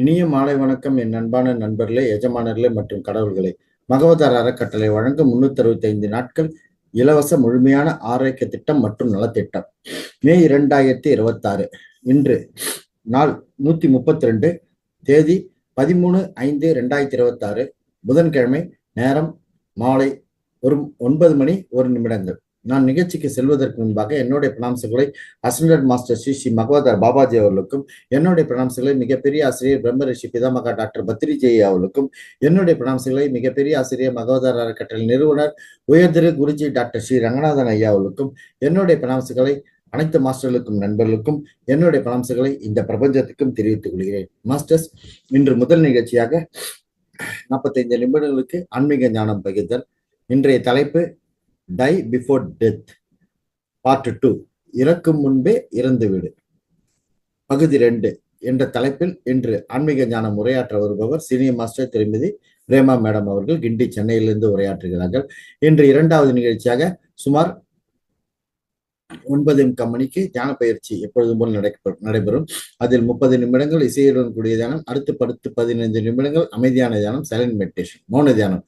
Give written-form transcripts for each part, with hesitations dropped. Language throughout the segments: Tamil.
இனிய மாலை வணக்கம் என் அன்பான நண்பர்களே, எஜமானர்களே மற்றும் கடவுள்களே. மகவதார் அறக்கட்டளை வழங்கும் 365 நாட்கள் இலவச முழுமையான ஆரோக்கிய திட்டம் மற்றும் நலத்திட்டம். மே 2026. இன்று நாள் 132, தேதி 13/5/2026, புதன்கிழமை. நேரம் மாலை 9 மணி 1 நிமிடங்கள். நான் நிகழ்ச்சிக்கு செல்வதற்கு முன்பாக என்னுடைய பிரணாம்சங்களை அசண்டட் மாஸ்டர் ஸ்ரீ மகவதார் பாபாஜி அவர்களுக்கும், என்னுடைய பிரணாம்சங்களை மிகப்பெரிய ஆசிரியர் பிரம்ம ரிஷி பிதாமகா டாக்டர் பத்ரிஜி அவர்களுக்கும், என்னுடைய பிரணாம்சங்களை மிகப்பெரிய ஆசிரியர் மகவதார் அறக்கட்டளை நிறுவனர் உயர்திரு குருஜி டாக்டர் ஸ்ரீ ரங்கநாதன் ஐயா அவர்களுக்கும், என்னுடைய பிரணாம்சங்களை அனைத்து மாஸ்டர்களுக்கும் நண்பர்களுக்கும், என்னுடைய பிரணாம்சங்களை இந்த பிரபஞ்சத்துக்கும் தெரிவித்துக் கொள்கிறேன். மாஸ்டர்ஸ், இன்று முதல் நிகழ்ச்சியாக 45 நிமிடங்களுக்கு ஆன்மீக ஞானம் பகிர்தல். இன்றைய தலைப்பு டை பிஃபோர் டெத், பார்ட் 2, இறக்கும் முன்பே இறந்துவிடு, பகுதி 2 என்ற தலைப்பில் இன்று ஆன்மீக ஞானம் உரையாற்ற வருபவர் சீனியர் மாஸ்டர் திருமதி பிரேமா மேடம் அவர்கள் கிண்டி, சென்னையிலிருந்து உரையாற்றுகிறார்கள். இன்று இரண்டாவது நிகழ்ச்சியாக சுமார் 9:30 மணிக்கு தியான பயிற்சி எப்பொழுதும் போல் நடைபெறும். அதில் 30 நிமிடங்கள் இசையுடன் கூடிய தியானம், அடுத்து 15 நிமிடங்கள் அமைதியான தியானம், சைலண்ட் மெடிடேஷன், மௌன தியானம்.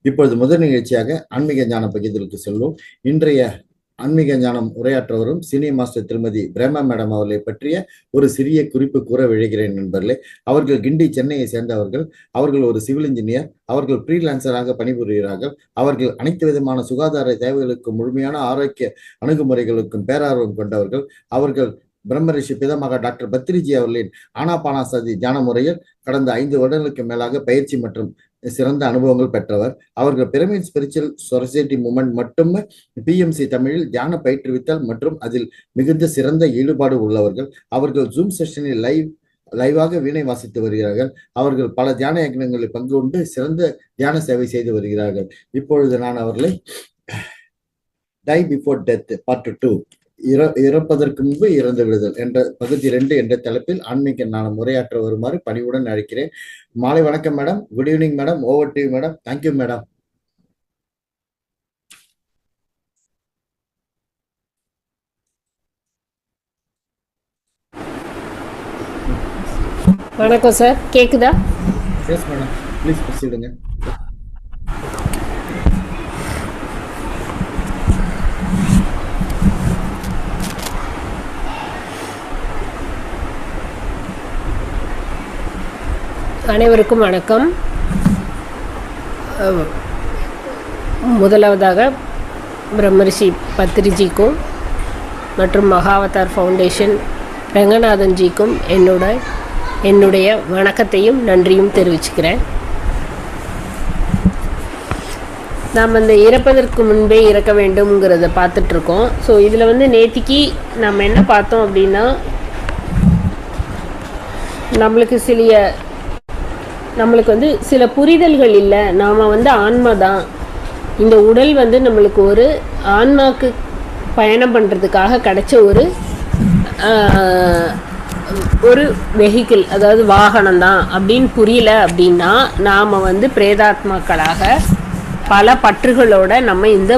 இப்பொழுது முதல் நிகழ்ச்சியாக ஆன்மீக ஞான பகிர்தலுக்கு செல்வோம். இன்றைய ஆன்மீக ஞானம் உரையாற்ற வரும் சீனியர் மாஸ்டர் திருமதி பிரேமா மேடம் அவர்களை பற்றிய ஒரு சிறிய குறிப்பு கூற விழைகிறேன் நண்பர்களே. அவர்கள் கிண்டி, சென்னையை சேர்ந்தவர்கள். அவர்கள் ஒரு சிவில் இன்ஜினியர். அவர்கள் ஃப்ரீலான்சராக பணிபுரிகிறார்கள். அவர்கள் அனைத்து விதமான சுகாதார தேவைகளுக்கும் முழுமையான ஆரோக்கிய அணுகுமுறைகளுக்கும் பேரார்வம் கொண்டவர்கள். அவர்கள் பிரம்ம ரிஷி பிதாமகா டாக்டர் பத்ரிஜி அவர்களின் ஆனாபானாசதி தியான முறையில் கடந்த 5 வருடங்களுக்கு மேலாக பயிற்சி மற்றும் சிறந்த அனுபவங்கள் பெற்றவர். அவர்கள் பிரமிட் ஸ்பிரிச்சுவல் சொசைட்டி மூமெண்ட் மற்றும் PMC தமிழில் தியான பயிற்றுவித்தல் மற்றும் அதில் மிகுந்த சிறந்த ஈடுபாடு உள்ளவர்கள். அவர்கள் ஜூம் செஷனில் லைவாக வீணை வாசித்து வருகிறார்கள். அவர்கள் பல தியான யக்னங்களில் பங்கு கொண்டு சிறந்த தியான சேவை செய்து வருகிறார்கள். இப்பொழுது நான் அவர்களை டை பிஃபோர் டெத் பார்ட் 2, இறப்பதற்கு முன்பு இறந்து விடுதல் என்ற பகுதி 2 என்ற தலைப்பில் ஆன்மீக ஞானம் உரையாற்ற வருமாறு பணிவுடன் அழைக்கிறேன். மாலை வணக்கம் madam. Good evening madam. Over to you madam. Thank you madam. வணக்கம் சார், கேக்குதா? எஸ் மேடம், ப்ளீஸ் ப்ரொசீடுங்க. அனைவருக்கும் வணக்கம். முதலாவதாக பிரம்மரிஷி பத்ரிஜிக்கும் மற்றும் மகாவதார் ஃபவுண்டேஷன் ரங்கநாதன்ஜிக்கும் என்னுடைய வணக்கத்தையும் நன்றியும் தெரிவிச்சுக்கிறேன். நாம் அந்த இறப்பதற்கு முன்பே இறக்க வேண்டும்ங்கிறத பார்த்துட்ருக்கோம். ஸோ இதில் நேத்திக்கு நம்ம என்ன பார்த்தோம் அப்படின்னா, நம்மளுக்கு சில புரிதல்கள் இல்லை. நாம் ஆன்மா தான். இந்த உடல் நம்மளுக்கு ஒரு ஆன்மாவுக்கு பயணம் பண்ணுறதுக்காக கிடைச்ச ஒரு வெஹிக்கிள், அதாவது வாகனம் தான் அப்படின்னு புரியல அப்படின்னா, நாம் பிரேதாத்மாக்களாக பல பற்றுகளோட நம்ம இந்த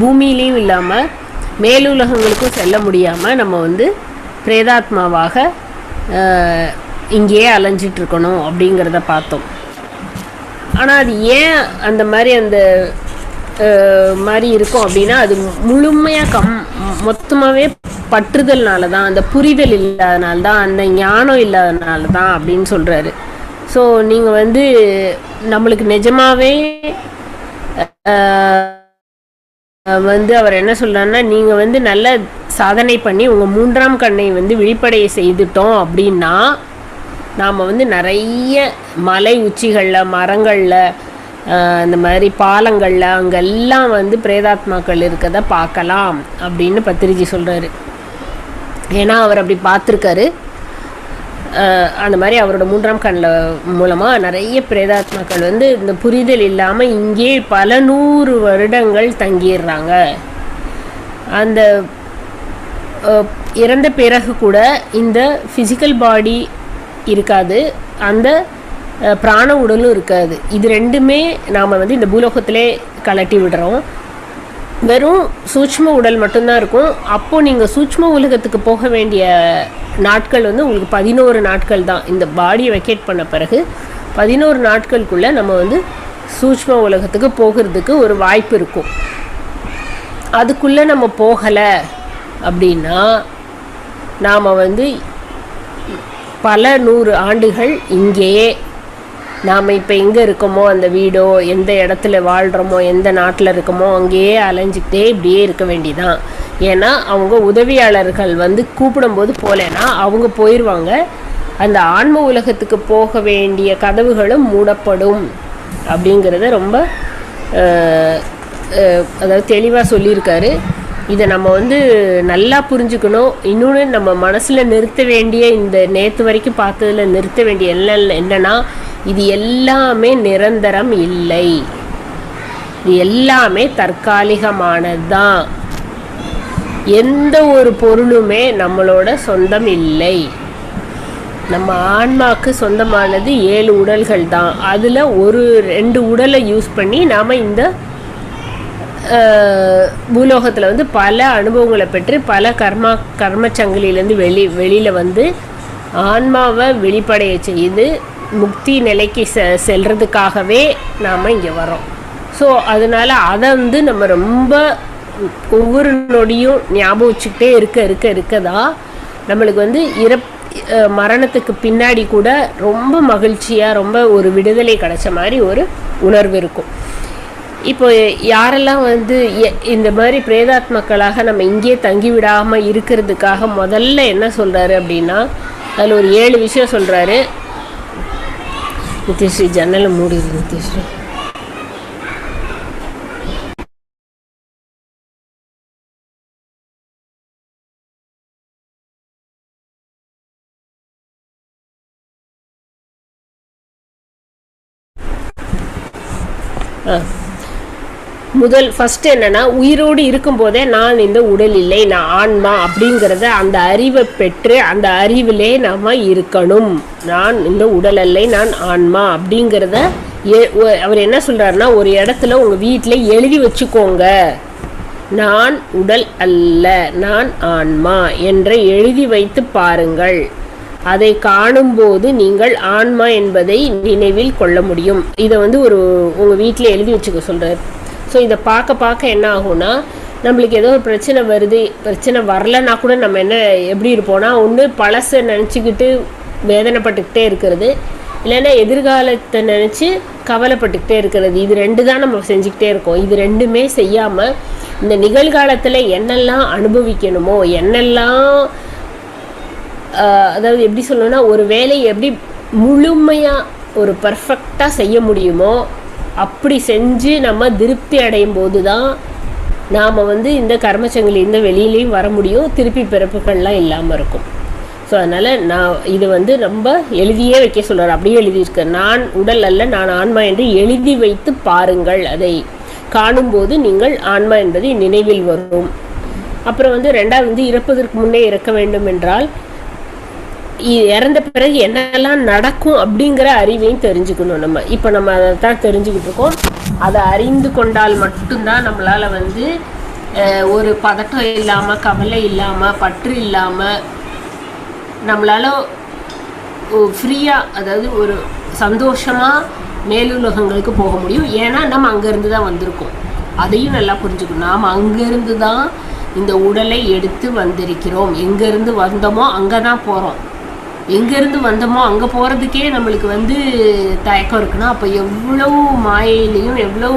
பூமியிலையும் இல்லாமல் மேலுலகங்களுக்கும் செல்ல முடியாமல் நம்ம பிரேதாத்மாவாக இங்கேயே அலைஞ்சிட்ருக்கணும் அப்படிங்கிறத பார்த்தோம். ஆனால் அது ஏன் அந்த மாதிரி இருக்கும் அப்படின்னா, அது முழுமையாக மொத்தமாகவே பற்றுதல்னால தான், அந்த புரிதல் இல்லாதனால தான், அந்த ஞானம் இல்லாதனால தான் அப்படின்னு சொல்கிறாரு. ஸோ நீங்கள் நம்மளுக்கு நிஜமாகவே அவர் என்ன சொல்கிறாருன்னா, நீங்கள் நல்ல சாதனை பண்ணி உங்கள் 3ஆம் கண்ணை விழிப்படைய செய்துட்டோம் அப்படின்னா, நாம் நிறைய மலை உச்சிகளில், மரங்களில், இந்த மாதிரி பாலங்களில் அங்கெல்லாம் பிரேதாத்மாக்கள் இருக்கதை பார்க்கலாம் அப்படின்னு பத்ரிஜி சொல்கிறாரு. ஏன்னா அவர் அப்படி பார்த்துருக்காரு. அந்த மாதிரி அவரோட 3ஆம் கண்ணில் மூலமாக நிறைய பிரேதாத்மாக்கள் இந்த புரிதல் இல்லாமல் இங்கே பல 100 வருடங்கள் தங்கிடுறாங்க. அந்த இறந்த பிறகு கூட இந்த ஃபிசிக்கல் பாடி இருக்காது, அந்த பிராண உடலும் இருக்காது. இது ரெண்டுமே நாம் இந்த பூலோகத்திலே கலட்டி விடுறோம். வெறும் சூட்ச்ம உடல் மட்டும்தான் இருக்கும். அப்போது நீங்கள் சூட்ச்ம உலகத்துக்கு போக வேண்டிய நாட்கள் வந்து உங்களுக்கு 11 நாட்கள் தான். இந்த பாடியை வெக்கேட் பண்ண பிறகு 11 நாட்களுக்குள்ளே நம்ம வந்து சூட்ச்ம உலகத்துக்கு போகிறதுக்கு ஒரு வாய்ப்பு இருக்கும். அதுக்குள்ளே நம்ம போகலை அப்படின்னா நாம் வந்து பல 100 ஆண்டுகள் இங்கேயே நாம் இப்போ எங்கே இருக்கோமோ அந்த வீடோ எந்த இடத்துல வாழ்கிறோமோ எந்த நாட்டில் இருக்கோமோ அங்கேயே அலைஞ்சிக்கிட்டே இப்படியே இருக்க வேண்டிதான். ஏன்னா அவங்க உதவியாளர்கள் வந்து கூப்பிடும்போது போகலைன்னா அவங்க போயிடுவாங்க. அந்த ஆன்ம உலகத்துக்கு போக வேண்டிய கதவுகளும் மூடப்படும் அப்படிங்கிறத ரொம்ப அதாவது தெளிவாக சொல்லியிருக்காரு. இதை நம்ம வந்து நல்லா புரிஞ்சுக்கணும். இன்னொன்று நம்ம மனசில் நிறுத்த வேண்டிய, இந்த நேற்று வரைக்கும் பார்த்ததில் நிறுத்த வேண்டிய என்னன்னா, இது எல்லாமே நிரந்தரம் இல்லை, இது எல்லாமே தற்காலிகமானது தான். எந்த ஒரு பொருளுமே நம்மளோட சொந்தம் இல்லை. நம்ம ஆன்மாவுக்கு சொந்தமானது 7 உடல்கள் தான். அதில் 2 உடலை யூஸ் பண்ணி நாம் இந்த பூலோகத்தில் வந்து பல அனுபவங்களை பெற்று பல கர்மச்சங்கிலிலேருந்து வெளியில் வந்து ஆன்மாவை வெளிப்படைய செய்து முக்தி நிலைக்கு செல்றதுக்காகவே நாம் இங்கே வரோம். ஸோ அதனால் அதை வந்து நம்ம ரொம்ப ஒவ்வொரு நொடியும் ஞாபகம் வச்சுக்கிட்டே இருக்கதான் நம்மளுக்கு வந்து மரணத்துக்கு பின்னாடி கூட ரொம்ப மகிழ்ச்சியாக ரொம்ப ஒரு விடுதலை கிடைச்ச மாதிரி ஒரு உணர்வு இருக்கும். இப்போ யாரெல்லாம் வந்து இந்த மாதிரி பிரேதாத்மக்களாக நம்ம இங்கே தங்கிவிடாமல் இருக்கிறதுக்காக முதல்ல என்ன சொல்கிறாரு அப்படின்னா, அதில் ஒரு 7 விஷயம் சொல்கிறாரு. நித்யஸ்ரீ ஜன்னலை மூடிடு. நித்யஸ்ரீ ஃபஸ்ட்டு என்னென்னா, உயிரோடு இருக்கும்போதே நான் இந்த உடல் இல்லை, நான் ஆன்மா அப்படிங்கிறத அந்த அறிவை பெற்று அந்த அறிவிலே நம்ம இருக்கணும். நான் இந்த உடல் அல்லை, நான் ஆன்மா அப்படிங்கிறத அவர் என்ன சொல்கிறாருன்னா, ஒரு இடத்துல உங்கள் வீட்டில் எழுதி வச்சுக்கோங்க. நான் உடல் அல்ல, நான் ஆன்மா என்று எழுதி வைத்து பாருங்கள். அதை காணும்போது நீங்கள் ஆன்மா என்பதை நினைவில் கொள்ள முடியும். இதை வந்து உங்கள் வீட்டில் எழுதி வச்சுக்க சொல்கிறார். ஸோ இதை பார்க்க என்ன ஆகும்னா, நம்மளுக்கு ஏதோ ஒரு பிரச்சனை வரலைன்னா கூட நம்ம எப்படி இருப்போம்னா, ஒன்று பழசை நினச்சிக்கிட்டு வேதனைப்பட்டுக்கிட்டே இருக்கிறது, இல்லைன்னா எதிர்காலத்தை நினச்சி கவலைப்பட்டுக்கிட்டே இருக்கிறது. இது 2 தான் நம்ம செஞ்சுக்கிட்டே இருக்கோம். இது 2மே செய்யாமல் இந்த நிகழ்காலத்தில் என்னெல்லாம் அனுபவிக்கணுமோ, என்னெல்லாம் அதாவது எப்படி சொல்லணும்னா, ஒரு வேலையை எப்படி முழுமையாக ஒரு பர்ஃபெக்டாக செய்ய முடியுமோ அப்படி செஞ்சு நம்ம திருப்தி அடையும் போது தான் நாம் வந்து இந்த கர்மச்சங்கிலிருந்து வெளியிலையும் வர முடியும். திருப்பி பிறப்புகள்லாம் இல்லாமல் இருக்கும். ஸோ அதனால் நான் இது வந்து ரொம்ப எழுதியே வைக்க சொல்கிறார். அப்படியே எழுதியிருக்கேன். நான் உடல் அல்ல, நான் ஆன்மா என்று எழுதி வைத்து பாருங்கள். அதை காணும்போது நீங்கள் ஆன்மா என்பது நினைவில் வரும். அப்புறம் வந்து 2வது வந்து இறப்பதற்கு முன்னே இறக்க வேண்டும் என்றால் இறந்த பிறகு என்னெல்லாம் நடக்கும் அப்படிங்கிற அறிவையும் தெரிஞ்சுக்கணும். இப்போ நம்ம அதை தான் தெரிஞ்சுக்கிட்டு இருக்கோம். அதை அறிந்து கொண்டால் மட்டும்தான் நம்மளால் வந்து ஒரு பதட்டம் இல்லாமல், கவலை இல்லாமல், பற்று இல்லாமல் நம்மளால் ஃப்ரீயாக, அதாவது ஒரு சந்தோஷமாக மேலுலகங்களுக்கு போக முடியும். ஏன்னா நம்ம அங்கேருந்து தான் வந்திருக்கோம். அதையும் நல்லா புரிஞ்சுக்கணும். நாம் அங்கேருந்து தான் இந்த உடலை எடுத்து வந்திருக்கிறோம். எங்கேருந்து வந்தோமோ அங்கே தான் போகிறோம். எங்கேருந்து வந்தோமோ அங்கே போகிறதுக்கே நம்மளுக்கு வந்து தயக்கம் இருக்குன்னா, அப்போ எவ்வளோ மாயையிலையும் எவ்வளோ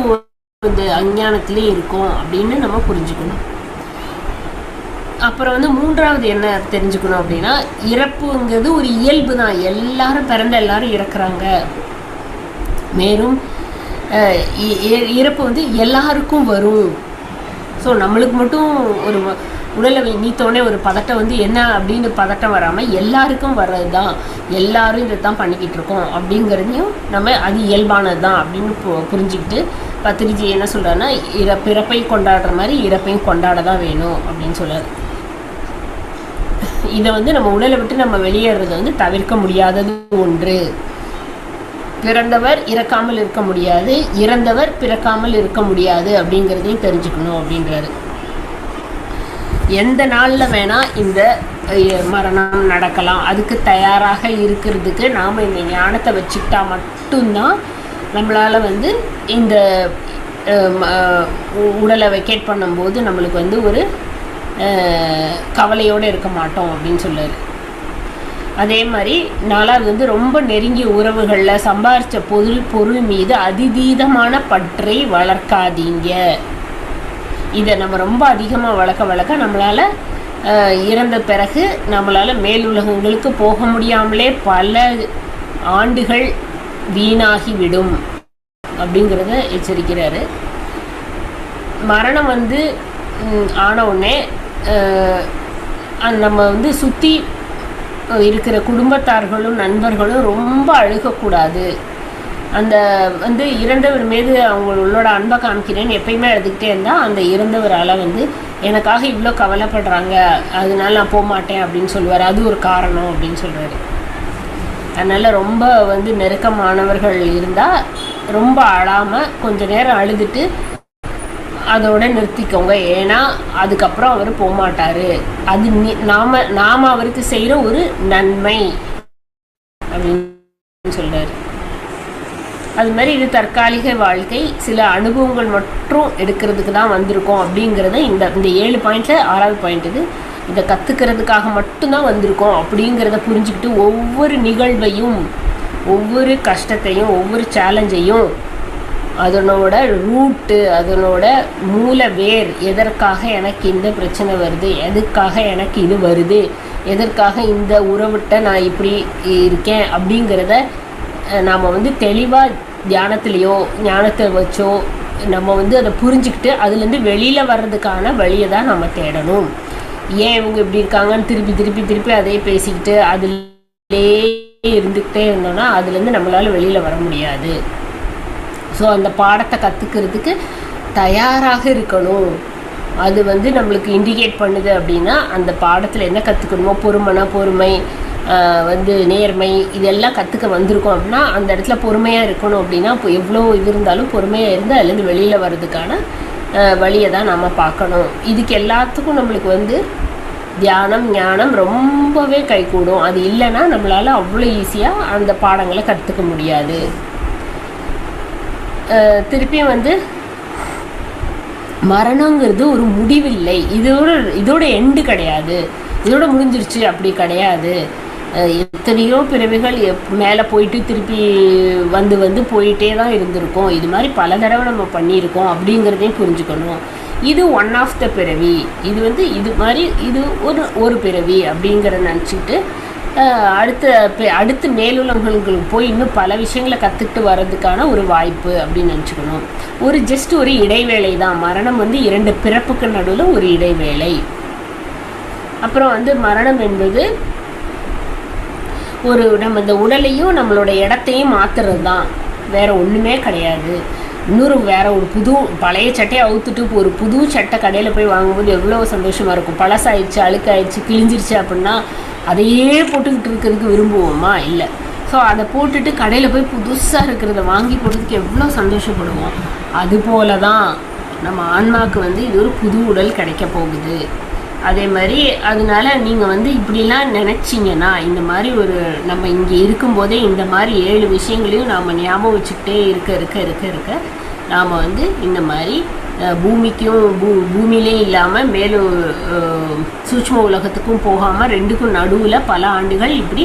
இந்த அஞ்ஞானத்துலேயும் இருக்கும் அப்படின்னு நம்ம புரிஞ்சுக்கணும். அப்புறம் வந்து 3வது என்ன தெரிஞ்சுக்கணும் அப்படின்னா, இறப்புங்கிறது ஒரு இயல்பு தான். எல்லாரும் பிறந்த எல்லாரும் இறக்குறாங்க. மேலும் இறப்பு வந்து எல்லாருக்கும் வரும். ஸோ நம்மளுக்கு மட்டும் ஒரு உடலை நீத்தோடனே ஒரு பதட்டம் வந்து என்ன அப்படின்னு பதட்டம் வராமல் எல்லாருக்கும் வர்றது தான், எல்லாரும் இதை தான் பண்ணிக்கிட்டு இருக்கோம் அப்படிங்கிறதையும் நம்ம அது இயல்பானது தான் அப்படின்னு புரிஞ்சுக்கிட்டு பத்திரிஜி என்ன சொல்கிறாருன்னா, பிறப்பை கொண்டாடுற மாதிரி இறப்பையும் கொண்டாட தான் வேணும் அப்படின்னு சொல்கிறார். இதை வந்து நம்ம உடலை விட்டு நம்ம வெளியேறது வந்து தவிர்க்க முடியாதது ஒன்று. பிறந்தவர் இறக்காமல் இருக்க முடியாது, இறந்தவர் பிறக்காமல் இருக்க முடியாது அப்படிங்கிறதையும் தெரிஞ்சுக்கணும் அப்படின்றாரு. எந்த நாளில் வேணால் இந்த மரணம் நடக்கலாம். அதுக்கு தயாராக இருக்கிறதுக்கு நாம் இந்த ஞானத்தை வச்சுக்கிட்டா மட்டும்தான் நம்மளால் வந்து இந்த உடலை வெக்கேட் பண்ணும்போது நம்மளுக்கு வந்து ஒரு கவலையோடு இருக்க மாட்டோம் அப்படின்னு சொல்லுவார். அதே மாதிரி 4வது வந்து ரொம்ப நெருங்கிய உறவுகளில் சம்பாரித்த பொருள் மீது அதிதீதமான பற்றை வளர்க்காதீங்க. இதை நம்ம ரொம்ப அதிகமாக வளர்க்க நம்மளால் இறந்த பிறகு நம்மளால் மேலுலகங்களுக்கு போக முடியாமலே பல ஆண்டுகள் வீணாகிவிடும் அப்படிங்கிறத எச்சரிக்கிறாரு. மரணம் வந்து ஆன உடனே நம்ம வந்து சுற்றி இருக்கிற குடும்பத்தார்களும் நண்பர்களும் ரொம்ப அழுகக்கூடாது. அந்த வந்து இறந்தவர் மீது அவங்களோட அன்பை காமிக்கிறேன்னு எப்பயுமே எழுதுக்கிட்டே இருந்தால் அந்த இறந்தவரால் வந்து எனக்காக இவ்வளோ கவலைப்படுறாங்க, அதனால நான் போக மாட்டேன் அப்படின்னு சொல்லுவார். அது ஒரு காரணம் அப்படின்னு சொல்கிறாரு. அதனால் ரொம்ப வந்து நெருக்கமானவர்கள் இருந்தால் ரொம்ப அழாமல் கொஞ்ச நேரம் அழுதுட்டு அதோட நிறுத்திக்கோங்க. ஏன்னா அதுக்கப்புறம் அவர் போகமாட்டார். அது நாம் அவருக்கு செய்கிற ஒரு நன்மை அப்படின்னு சொல்கிறார். அது மாதிரி இது தற்காலிக வாழ்க்கை, சில அனுபவங்கள் மட்டும் எடுக்கிறதுக்கு தான் வந்திருக்கோம் அப்படிங்கிறத இந்த 7 பாயிண்டில் 6வது பாயிண்ட் இது. இதை கற்றுக்கிறதுக்காக மட்டும்தான் வந்திருக்கோம் அப்படிங்கிறத புரிஞ்சுக்கிட்டு ஒவ்வொரு நிகழ்வையும், ஒவ்வொரு கஷ்டத்தையும், ஒவ்வொரு சேலஞ்சையும், அதனோட ரூட்டு, அதனோட மூல வேர், எதற்காக எனக்கு இந்த பிரச்சனை வருது, எதுக்காக எனக்கு இது வருது, எதற்காக இந்த உறவிட்ட நான் இப்படி இருக்கேன் அப்படிங்கிறத நாம் வந்து தெளிவாக தியானத்துலேயோ ஞானத்தை வச்சோ நம்ம வந்து அதை புரிஞ்சுக்கிட்டு அதுலேருந்து வெளியில் வர்றதுக்கான வழியை தான் நம்ம தேடணும். ஏன் இவங்க இப்படி இருக்காங்கன்னு திருப்பி அதே பேசிக்கிட்டு அதிலே இருந்துக்கிட்டே இருந்தோன்னா அதுலேருந்து நம்மளால் வெளியில் வர முடியாது. ஸோ அந்த பாடத்தை கற்றுக்கிறதுக்கு தயாராக இருக்கணும். அது வந்து நம்மளுக்கு இண்டிகேட் பண்ணுது அப்படின்னா அந்த பாடத்தில் என்ன கற்றுக்கணுமோ, பொறுமை, வந்து நேர்மை, இதெல்லாம் கற்றுக்க வந்திருக்கோம் அப்படின்னா அந்த இடத்துல பொறுமையாக இருக்கணும். அப்படின்னா இப்போ எவ்வளோ இது இருந்தாலும் பொறுமையாக இருந்து அதுலேருந்து வெளியில் வர்றதுக்கான வழியை தான் நம்ம பார்க்கணும். இதுக்கு எல்லாத்துக்கும் நம்மளுக்கு வந்து தியானம், ஞானம் ரொம்பவே கைகூடும். அது இல்லைன்னா நம்மளால் அவ்வளோ ஈஸியாக அந்த பாடங்களை கற்றுக்க முடியாது. திருப்பியும் வந்து மரணங்கிறது ஒரு முடிவில்லை, இதோட எண்டு கிடையாது, இதோட முடிஞ்சிருச்சு அப்படி கிடையாது. எத்தனையோ பிறவிகள் மேலே போயிட்டு திருப்பி வந்து போயிட்டே தான் இருந்திருக்கோம். இது மாதிரி பல தடவை நம்ம பண்ணியிருக்கோம் அப்படிங்கிறதையும் புரிஞ்சுக்கணும். இது ஒன் ஆஃப் த பிறவி, இது வந்து இது மாதிரி இது ஒரு பிறவி அப்படிங்கிற நினச்சிக்கிட்டு அடுத்து மேலுலகங்களுக்கு போய் இன்னும் பல விஷயங்களை கற்றுக்கிட்டு வர்றதுக்கான ஒரு வாய்ப்பு அப்படின்னு நினச்சிக்கணும். ஒரு இடைவேளை தான் மரணம். வந்து 2 பிறப்புக்கு நடுவில் ஒரு இடைவேளை. அப்புறம் வந்து மரணம் என்பது நம்ம இந்த உடலையும் நம்மளோட இடத்தையும் மாற்றுறது தான், வேற ஒன்றுமே கிடையாது. வேற ஒரு பழைய சட்டையை அவுத்துட்டு ஒரு புது சட்டை கடையில் போய் வாங்கும்போது எவ்வளோ சந்தோஷமாக இருக்கும். பழசாயிடுச்சு, அழுக்காயிடுச்சு, கிழிஞ்சிருச்சு அப்படின்னா அதையே போட்டுக்கிட்டு இருக்கிறதுக்கு விரும்புவோமா? இல்லை. ஸோ அதை போட்டுட்டு கடையில் போய் புதுசாக இருக்கிறத வாங்கி போடுறதுக்கு எவ்வளோ சந்தோஷப்படுவோம். அதுபோல தான் நம்ம ஆன்மாவுக்கு வந்து இது ஒரு புது உடல் கிடைக்க போகுது. அதே மாதிரி அதனால நீங்கள் வந்து இப்படிலாம் நினச்சிங்கன்னா இந்த மாதிரி நம்ம இங்கே இருக்கும்போதே இந்த மாதிரி 7 விஷயங்களையும் நாம் ஞாபகம் வச்சுக்கிட்டே இருக்க நாம் வந்து இந்த மாதிரி பூமியிலே இல்லாமல் மேலும் சூட்சும உலகத்துக்கும் போகாமல் 2க்கும் நடுவில் பல ஆண்டுகள் இப்படி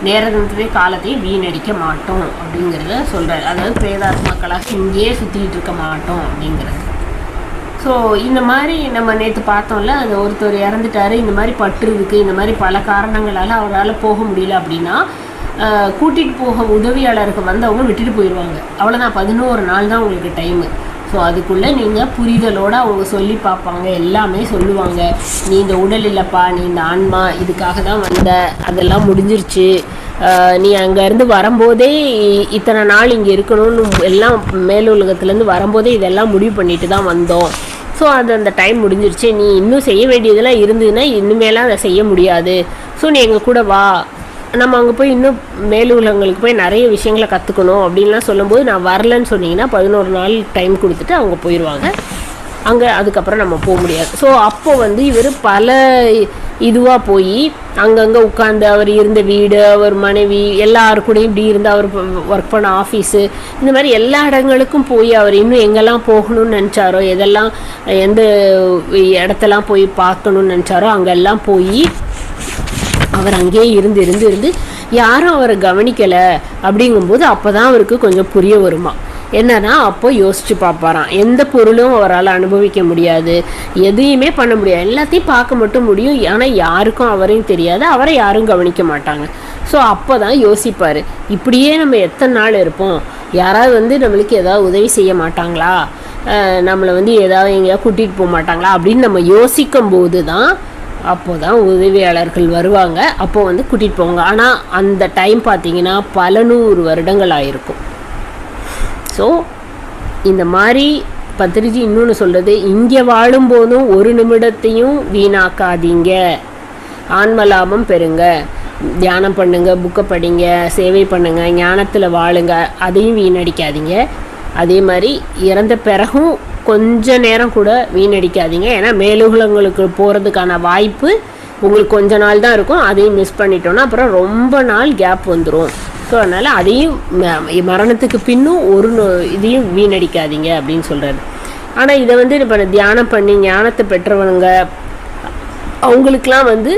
நேரத்திலே காலத்தையும் வீணடிக்க மாட்டோம் அப்படிங்கிறத சொல்கிறார். அதாவது பிரேதாத்மாக்களாக இங்கேயே சுற்றிக்கிட்டு இருக்க மாட்டோம் அப்படிங்கிறது. ஸோ இந்த மாதிரி நம்ம நேற்று பார்த்தோம்ல, அது ஒருத்தர் இறந்துட்டார், இந்த மாதிரி பற்று இருக்குது, இந்த மாதிரி பல காரணங்களால் அவரால் போக முடியல அப்படின்னா கூட்டிகிட்டு போக உதவியாளருக்கு வந்து அவங்க விட்டுட்டு போயிடுவாங்க. அவ்வளோதான், 11 நாள் தான் உங்களுக்கு டைமு. ஸோ அதுக்குள்ளே நீங்கள் புரிதலோடு அவங்க சொல்லி பார்ப்பாங்க, எல்லாமே சொல்லுவாங்க. நீ இந்த உடல் இல்லைப்பா, நீ இந்த ஆன்மா, இதுக்காக தான் வந்த, அதெல்லாம் முடிஞ்சிருச்சு, நீ அங்கேருந்து வரும்போதே இத்தனை நாள் இங்கே இருக்கணும்னு எல்லாம் மேலுலகத்துலேருந்து வரும்போதே இதெல்லாம் முடிவு பண்ணிட்டு தான் வந்தோம். ஸோ அந்த டைம் முடிஞ்சிருச்சு, நீ இன்னும் செய்ய வேண்டியதெல்லாம் இருந்ததுன்னா இனிமேலாம் அதை செய்ய முடியாது. ஸோ நீ எங்கள் கூட வா, நம்ம அங்கே போய் இன்னும் மேலுலகங்களுக்கு போய் நிறைய விஷயங்களை கற்றுக்கணும் அப்படின்லாம் சொல்லும்போது நான் வரலன்னு சொன்னீங்கன்னா 11 நாள் டைம் கொடுத்துட்டு அவங்க போயிடுவாங்க. அங்கே அதுக்கப்புறம் நம்ம போக முடியாது. ஸோ அப்போ வந்து இவர் பல இதுவாக போய் அங்கங்கே உட்காந்து அவர் இருந்த வீடு, அவர் மனைவி எல்லாருக்கூடையும் இப்படி இருந்து அவர் ஒர்க் பண்ண ஆஃபீஸு, இந்த மாதிரி எல்லா இடங்களுக்கும் போய் அவர் இன்னும் எங்கெல்லாம் போகணும்னு நினச்சாரோ, எதெல்லாம் எந்த இடத்தெல்லாம் போய் பார்க்கணுன்னு நினச்சாரோ அங்கெல்லாம் போய் அவர் அங்கேயே இருந்து யாரும் அவரை கவனிக்கலை. அப்படிங்கும்போது அப்போ தான் அவருக்கு கொஞ்சம் புரிய வருமா. என்னன்னா அப்போ யோசிச்சு பார்ப்பாராம், எந்த பொருளும் அவரால் அனுபவிக்க முடியாது, எதையுமே பண்ண முடியாது, எல்லாத்தையும் பார்க்க மட்டும் முடியும், ஆனால் யாருக்கும் அவரையும் தெரியாது, அவரை யாரும் கவனிக்க மாட்டாங்க. ஸோ அப்போ தான் யோசிப்பார், இப்படியே நம்ம எத்தனை நாள் இருப்போம், யாராவது வந்து நம்மளுக்கு ஏதாவது உதவி செய்ய மாட்டாங்களா, நம்மளை வந்து ஏதாவது எங்கேயாவது கூட்டிகிட்டு போக மாட்டாங்களா அப்படின்னு நம்ம யோசிக்கும் போது தான் அப்போ தான் உதவியாளர்கள் வருவாங்க. அப்போ வந்து கூட்டிகிட்டு போவாங்க. ஆனால் அந்த டைம் பார்த்திங்கன்னா பல 100 வருடங்கள் ஆயிருக்கும். ஸோ இந்த மாதிரி பத்திரிஜி இன்னொன்று சொல்கிறது, இங்கே வாழும்போதும் ஒரு நிமிடத்தையும் வீணாக்காதீங்க, ஆன்மலாபம் பெறுங்க, தியானம் பண்ணுங்க, புக்கை படிங்க, சேவை பண்ணுங்க, ஞானத்தில் வாழுங்க, அதையும் வீணடிக்காதீங்க. அதே மாதிரி இறந்த பிறகும் கொஞ்ச நேரம் கூட வீணடிக்காதீங்க. ஏன்னா மேலுலகங்களுக்கு போகிறதுக்கான வாய்ப்பு உங்களுக்கு கொஞ்ச நாள் தான் இருக்கும். அதையும் மிஸ் பண்ணிட்டோன்னா அப்புறம் ரொம்ப நாள் கேப் வந்துடும். ஸோ அதனால் அதையும் மரணத்துக்கு பின்னும் இதையும் வீணடிக்காதீங்க அப்படின்னு சொல்கிறாரு. ஆனால் இதை வந்து இப்போ தியானம் பண்ணி ஞானத்தை பெற்றவங்க அவங்களுக்கெலாம் வந்து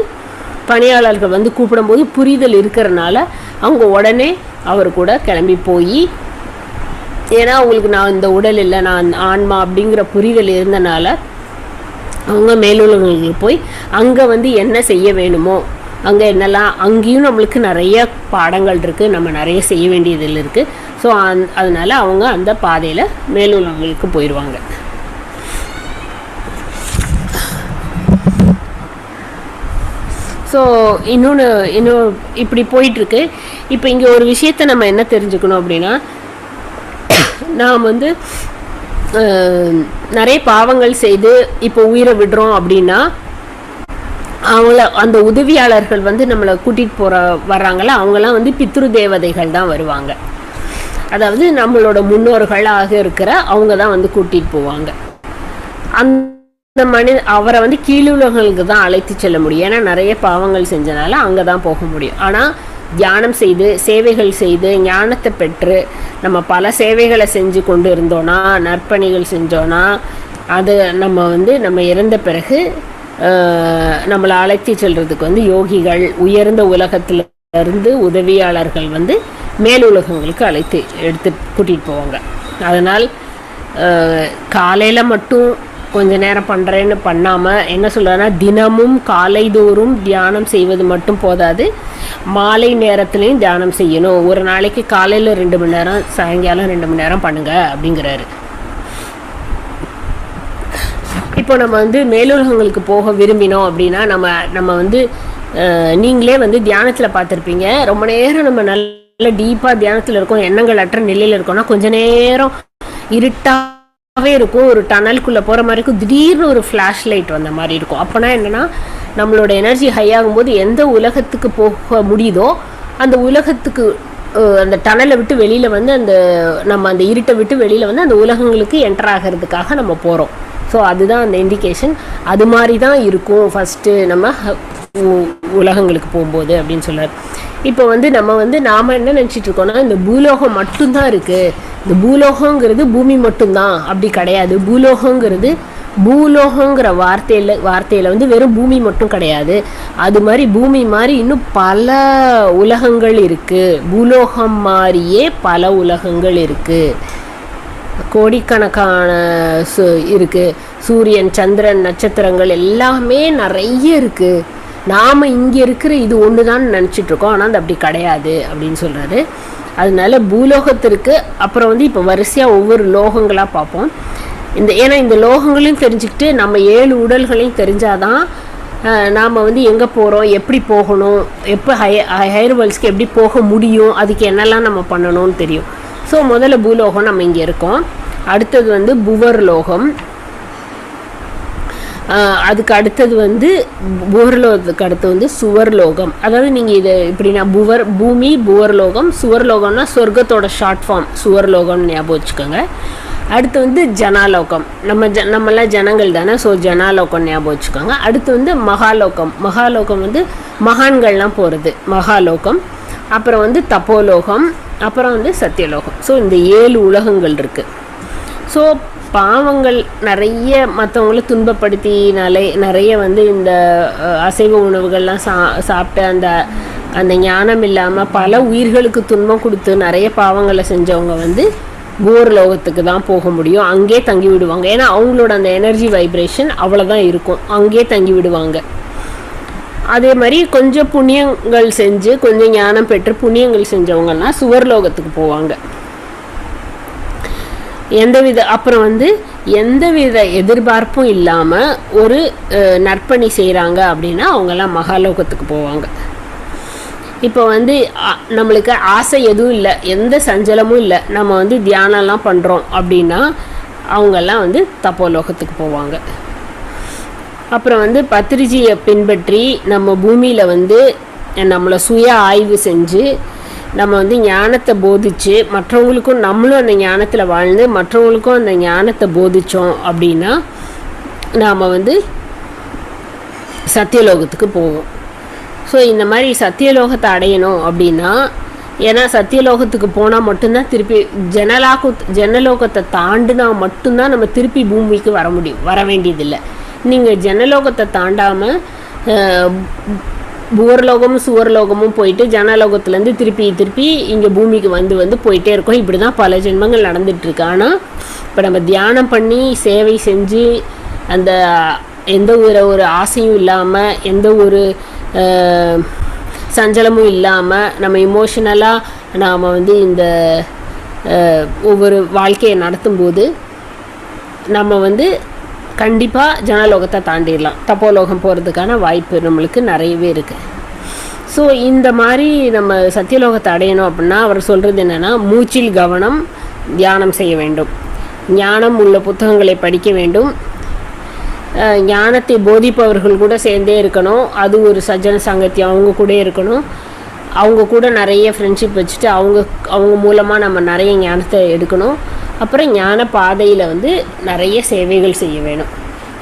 பணியாளர்கள் வந்து கூப்பிடும்போது புரிதல் இருக்கிறனால அவங்க உடனே அவர் கூட கிளம்பி போய், ஏன்னா அவங்களுக்கு நான் இந்த உடல் இல்லை, நான் ஆன்மா அப்படிங்கிற புரிதல் இருந்தனால அவங்க மேலுலகங்களுக்கு போய் அங்கே வந்து என்ன செய்ய வேணுமோ அங்கே என்னெல்லாம், அங்கேயும் நம்மளுக்கு நிறைய பாடங்கள் இருக்குது, நம்ம நிறைய செய்ய வேண்டியதில் இருக்குது. ஸோ அதனால் அவங்க அந்த பாதையில் மேலுலகங்களுக்கு போயிடுவாங்க. ஸோ இன்னும் இப்படி போயிட்டுருக்கு. இப்போ இங்கே ஒரு விஷயத்தை நம்ம என்ன தெரிஞ்சுக்கணும் அப்படின்னா, நாம் வந்து நிறைய பாவங்கள் செய்து இப்போ உயிரை விடுறோம் அப்படின்னா அந்த உதவியாளர்கள் வந்து நம்மளை கூட்டிகிட்டு வர்றாங்கள, அவங்களாம் வந்து பித்ரு தேவதைகள் தான் வருவாங்க. அதாவது நம்மளோட முன்னோர்களாக இருக்கிற அவங்க தான் வந்து கூட்டிகிட்டு போவாங்க. அந்த அவரை வந்து கீழுலகங்களுக்கு தான் அழைத்து செல்ல முடியும். ஏன்னா நிறைய பாவங்கள் செஞ்சனால அங்கே தான் போக முடியும். ஆனால் தியானம் செய்து சேவைகள் செய்து ஞானத்தை பெற்று நம்ம பல சேவைகளை செஞ்சு கொண்டு இருந்தோன்னா, நற்பணிகள் செஞ்சோன்னா, அது நம்ம வந்து நம்ம இறந்த பிறகு நம்மளை அழைத்து செல்றதுக்கு வந்து யோகிகள் உயர்ந்த உலகத்திலிருந்து உதவியாளர்கள் வந்து மேலுலகங்களுக்கு எடுத்து கூட்டிகிட்டு போவாங்க. அதனால் காலையில் மட்டும் கொஞ்ச நேரம் பண்ணுறேன்னு பண்ணாமல் என்ன சொல்கிறேன்னா, தினமும் காலைதோறும் தியானம் செய்வது மட்டும் போதாது, மாலை நேரத்துலையும் தியானம் செய்யணும். ஒரு நாளைக்கு காலையில் 2 மணி நேரம், சாயங்காலம் 2 மணி நேரம் பண்ணுங்க அப்படிங்கிறாரு. இப்போ நம்ம வந்து மேலுலகங்களுக்கு போக விரும்பினோம் அப்படின்னா நம்ம வந்து நீங்களே வந்து தியானத்தில் பார்த்துருப்பீங்க, ரொம்ப நேரம் நம்ம நல்ல டீப்பாக தியானத்தில் இருக்கோம், எண்ணங்கள் அற்ற நிலையில் இருக்கோம்னா கொஞ்ச நேரம் இருட்டாகவே இருக்கும், ஒரு டனலுக்குள்ளே போகிற மாதிரி இருக்கும், திடீர்னு ஒரு ஃப்ளாஷ் லைட் வந்த மாதிரி இருக்கும். அப்போனா என்னென்னா, நம்மளோட எனர்ஜி ஹை ஆகும்போது எந்த உலகத்துக்கு போக முடியுதோ அந்த உலகத்துக்கு அந்த டனலை விட்டு வெளியில் வந்து நம்ம அந்த இருட்டை விட்டு வெளியில் வந்து அந்த உலகங்களுக்கு என்டர் ஆகிறதுக்காக நம்ம போகிறோம். ஸோ அதுதான் அந்த இண்டிகேஷன். அது மாதிரி தான் இருக்கும் ஃபஸ்ட்டு நம்ம உலகங்களுக்கு போகும்போது அப்படின்னு சொல்கிறார். இப்போ வந்து நாம் என்ன நினச்சிட்டு இருக்கோம்னா, இந்த பூலோகம் மட்டும்தான் இருக்குது, இந்த பூலோகங்கிறது பூமி மட்டும்தான், அப்படி கிடையாது. பூலோகங்கிற வார்த்தையில் வந்து வெறும் பூமி மட்டும் கிடையாது. அது மாதிரி பூமி மாதிரி இன்னும் பல உலகங்கள் இருக்குது, பூலோகம் மாதிரியே பல உலகங்கள் இருக்குது, கோடிக்கணக்கான இருக்குது, சூரியன் சந்திரன் நட்சத்திரங்கள் எல்லாமே நிறைய இருக்குது. நாம் இங்கே இருக்கிற இது ஒன்று தான் நினச்சிட்ருக்கோம், ஆனால் அது அப்படி கிடையாது அப்படின்னு சொல்கிறாரு. அதனால பூலோகத்திற்கு அப்புறம் வந்து இப்போ வரிசையாக ஒவ்வொரு லோகங்களாக பார்ப்போம். ஏன்னா இந்த லோகங்களையும் தெரிஞ்சுக்கிட்டு நம்ம 7 உடல்களையும் தெரிஞ்சாதான் நாம் வந்து எங்கே போகிறோம், எப்படி போகணும், எப்போ ஹையர் வேர்ல்ட்ஸ்க்கு எப்படி போக முடியும், அதுக்கு என்னெல்லாம் நம்ம பண்ணணும்னு தெரியும். ஸோ முதல்ல பூலோகம் நம்ம இங்கே இருக்கோம். அடுத்தது வந்து புவர் லோகம். அதுக்கு அடுத்தது வந்து புவர்லோகத்துக்கு அடுத்து வந்து சுவர்லோகம். அதாவது நீங்கள் இதை இப்படின்னா பூமி புவர்லோகம், சுவர்லோகம்னா சொர்க்கத்தோட ஷார்ட் ஃபார்ம் சுவர்லோகம்னு ஞாபகம் வச்சுக்கோங்க. அடுத்து வந்து ஜனாலோகம், நம்மளாம் ஜனங்கள் தானே, ஸோ ஜனாலோகம் ஞாபகம் வச்சுக்கோங்க. அடுத்து வந்து மகாலோகம், மகாலோகம் வந்து மகான்கள்லாம் போகிறது மகாலோகம். அப்புறம் வந்து தப்போலோகம், அப்புறம் வந்து சத்தியலோகம். ஸோ இந்த 7 உலகங்கள் இருக்குது. ஸோ பாவங்கள் நிறைய மற்றவங்கள துன்பப்படுத்தினாலே நிறைய வந்து இந்த அசைவ உணவுகள்லாம் சாப்பிட்டு அந்த ஞானம் இல்லாமல் பல உயிர்களுக்கு துன்பம் கொடுத்து நிறைய பாவங்களை செஞ்சவங்க வந்து பூர்லோகத்துக்கு தான் போக முடியும். அங்கே தங்கி விடுவாங்க. ஏன்னா அவங்களோட அந்த எனர்ஜி வைப்ரேஷன் அவ்வளோதான் இருக்கும், அங்கே தங்கி விடுவாங்க. அதே மாதிரி கொஞ்சம் புண்ணியங்கள் செஞ்சு கொஞ்சம் ஞானம் பெற்று புண்ணியங்கள் செஞ்சவங்கன்னா சுவர்லோகத்துக்கு போவாங்க. அப்புறம் வந்து எந்தவித எதிர்பார்ப்பும் இல்லாமல் ஒரு நற்பணி செய்கிறாங்க அப்படின்னா அவங்கெல்லாம் மகாலோகத்துக்கு போவாங்க. இப்போ வந்து நம்மளுக்கு ஆசை எதுவும் இல்லை, எந்த சஞ்சலமும் இல்லை, நம்ம வந்து தியானம்லாம் பண்ணுறோம் அப்படின்னா அவங்கெல்லாம் வந்து தப்போலோகத்துக்கு போவாங்க. அப்புறம் வந்து பத்திரிஜியை பின்பற்றி நம்ம பூமியில் வந்து நம்மளை சுய ஆய்வு செஞ்சு நம்ம வந்து ஞானத்தை போதிச்சு மற்றவங்களுக்கும் நம்மளும் அந்த ஞானத்தில் வாழ்ந்து மற்றவங்களுக்கும் அந்த ஞானத்தை போதித்தோம் அப்படின்னா நாம் வந்து சத்தியலோகத்துக்கு போவோம். ஸோ இந்த மாதிரி சத்தியலோகத்தை அடையணும் அப்படின்னா, ஏன்னா சத்தியலோகத்துக்கு போனால் மட்டும்தான் திருப்பி ஜனலோகத்தை தாண்டினா மட்டும்தான் நம்ம திருப்பி பூமிக்கு வர முடியும், வர வேண்டியதில்லை. நீங்கள் ஜனலோகத்தை தாண்டாமல் புவர்லோகமும் சுவர்லோகமும் போயிட்டு ஜனலோகத்துலேருந்து திருப்பி இங்கே பூமிக்கு வந்து போயிட்டே இருக்கோம். இப்படி தான் பல ஜென்மங்கள் நடந்துகிட்ருக்கு. ஆனால் இப்போ நம்ம தியானம் பண்ணி சேவை செஞ்சு அந்த எந்த ஒரு ஆசையும் இல்லாமல் எந்த ஒரு சஞ்சலமும் இல்லாமல் நம்ம இமோஷனலாக நாம் வந்து இந்த ஒவ்வொரு வாழ்க்கையை நடத்தும்போது நம்ம வந்து கண்டிப்பாக ஜனலோகத்தை தாண்டிடலாம். தப்போலோகம் போகிறதுக்கான வாய்ப்பு நம்மளுக்கு நிறையவே இருக்குது. ஸோ இந்த மாதிரி நம்ம சத்தியலோகத்தை அடையணும் அப்படின்னா அவர் சொல்கிறது என்னென்னா, மூச்சில் கவனம், தியானம் செய்ய வேண்டும், ஞானம் உள்ள புத்தகங்களை படிக்க வேண்டும், ஞானத்தை போதிப்பவர்கள் கூட சேர்ந்தே இருக்கணும், அது ஒரு சஜ்ஜன சங்கத்தியம், அவங்க கூட இருக்கணும், அவங்க கூட நிறைய ஃப்ரெண்ட்ஷிப் வச்சுட்டு அவங்க மூலமாக நம்ம நிறைய ஞானத்தை எடுக்கணும். அப்புறம் ஞான பாதையில் வந்து நிறைய சேவைகள் செய்ய வேணும்.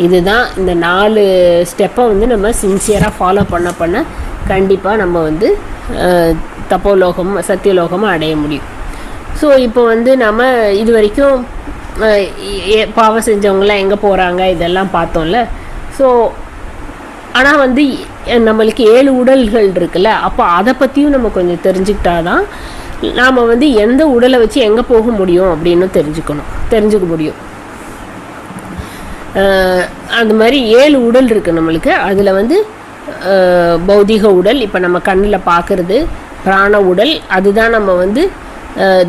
இதுதான் இந்த 4 ஸ்டெப்பை வந்து நம்ம சின்சியராக ஃபாலோ பண்ண கண்டிப்பாக நம்ம வந்து தப்போலோகம் சத்தியலோகமாக அடைய முடியும். ஸோ இப்போ வந்து நம்ம இது வரைக்கும் பாவம் செஞ்சவங்களாம் எங்கே போகிறாங்க இதெல்லாம் பார்த்தோம்ல. ஸோ ஆனால் வந்து நம்மளுக்கு 7 உடல்கள் இருக்குல்ல, அப்போ அதை பற்றியும் நம்ம கொஞ்சம் தெரிஞ்சுக்கிட்டா தான் நாம் வந்து எந்த உடலை வச்சு எங்கே போக முடியும் அப்படின்னு தெரிஞ்சுக்க முடியும். அந்த மாதிரி 7 உடல் இருக்குது நம்மளுக்கு. அதில் வந்து பௌதிக உடல், இப்போ நம்ம கண்ணில் பார்க்குறது பிராண உடல், அதுதான் நம்ம வந்து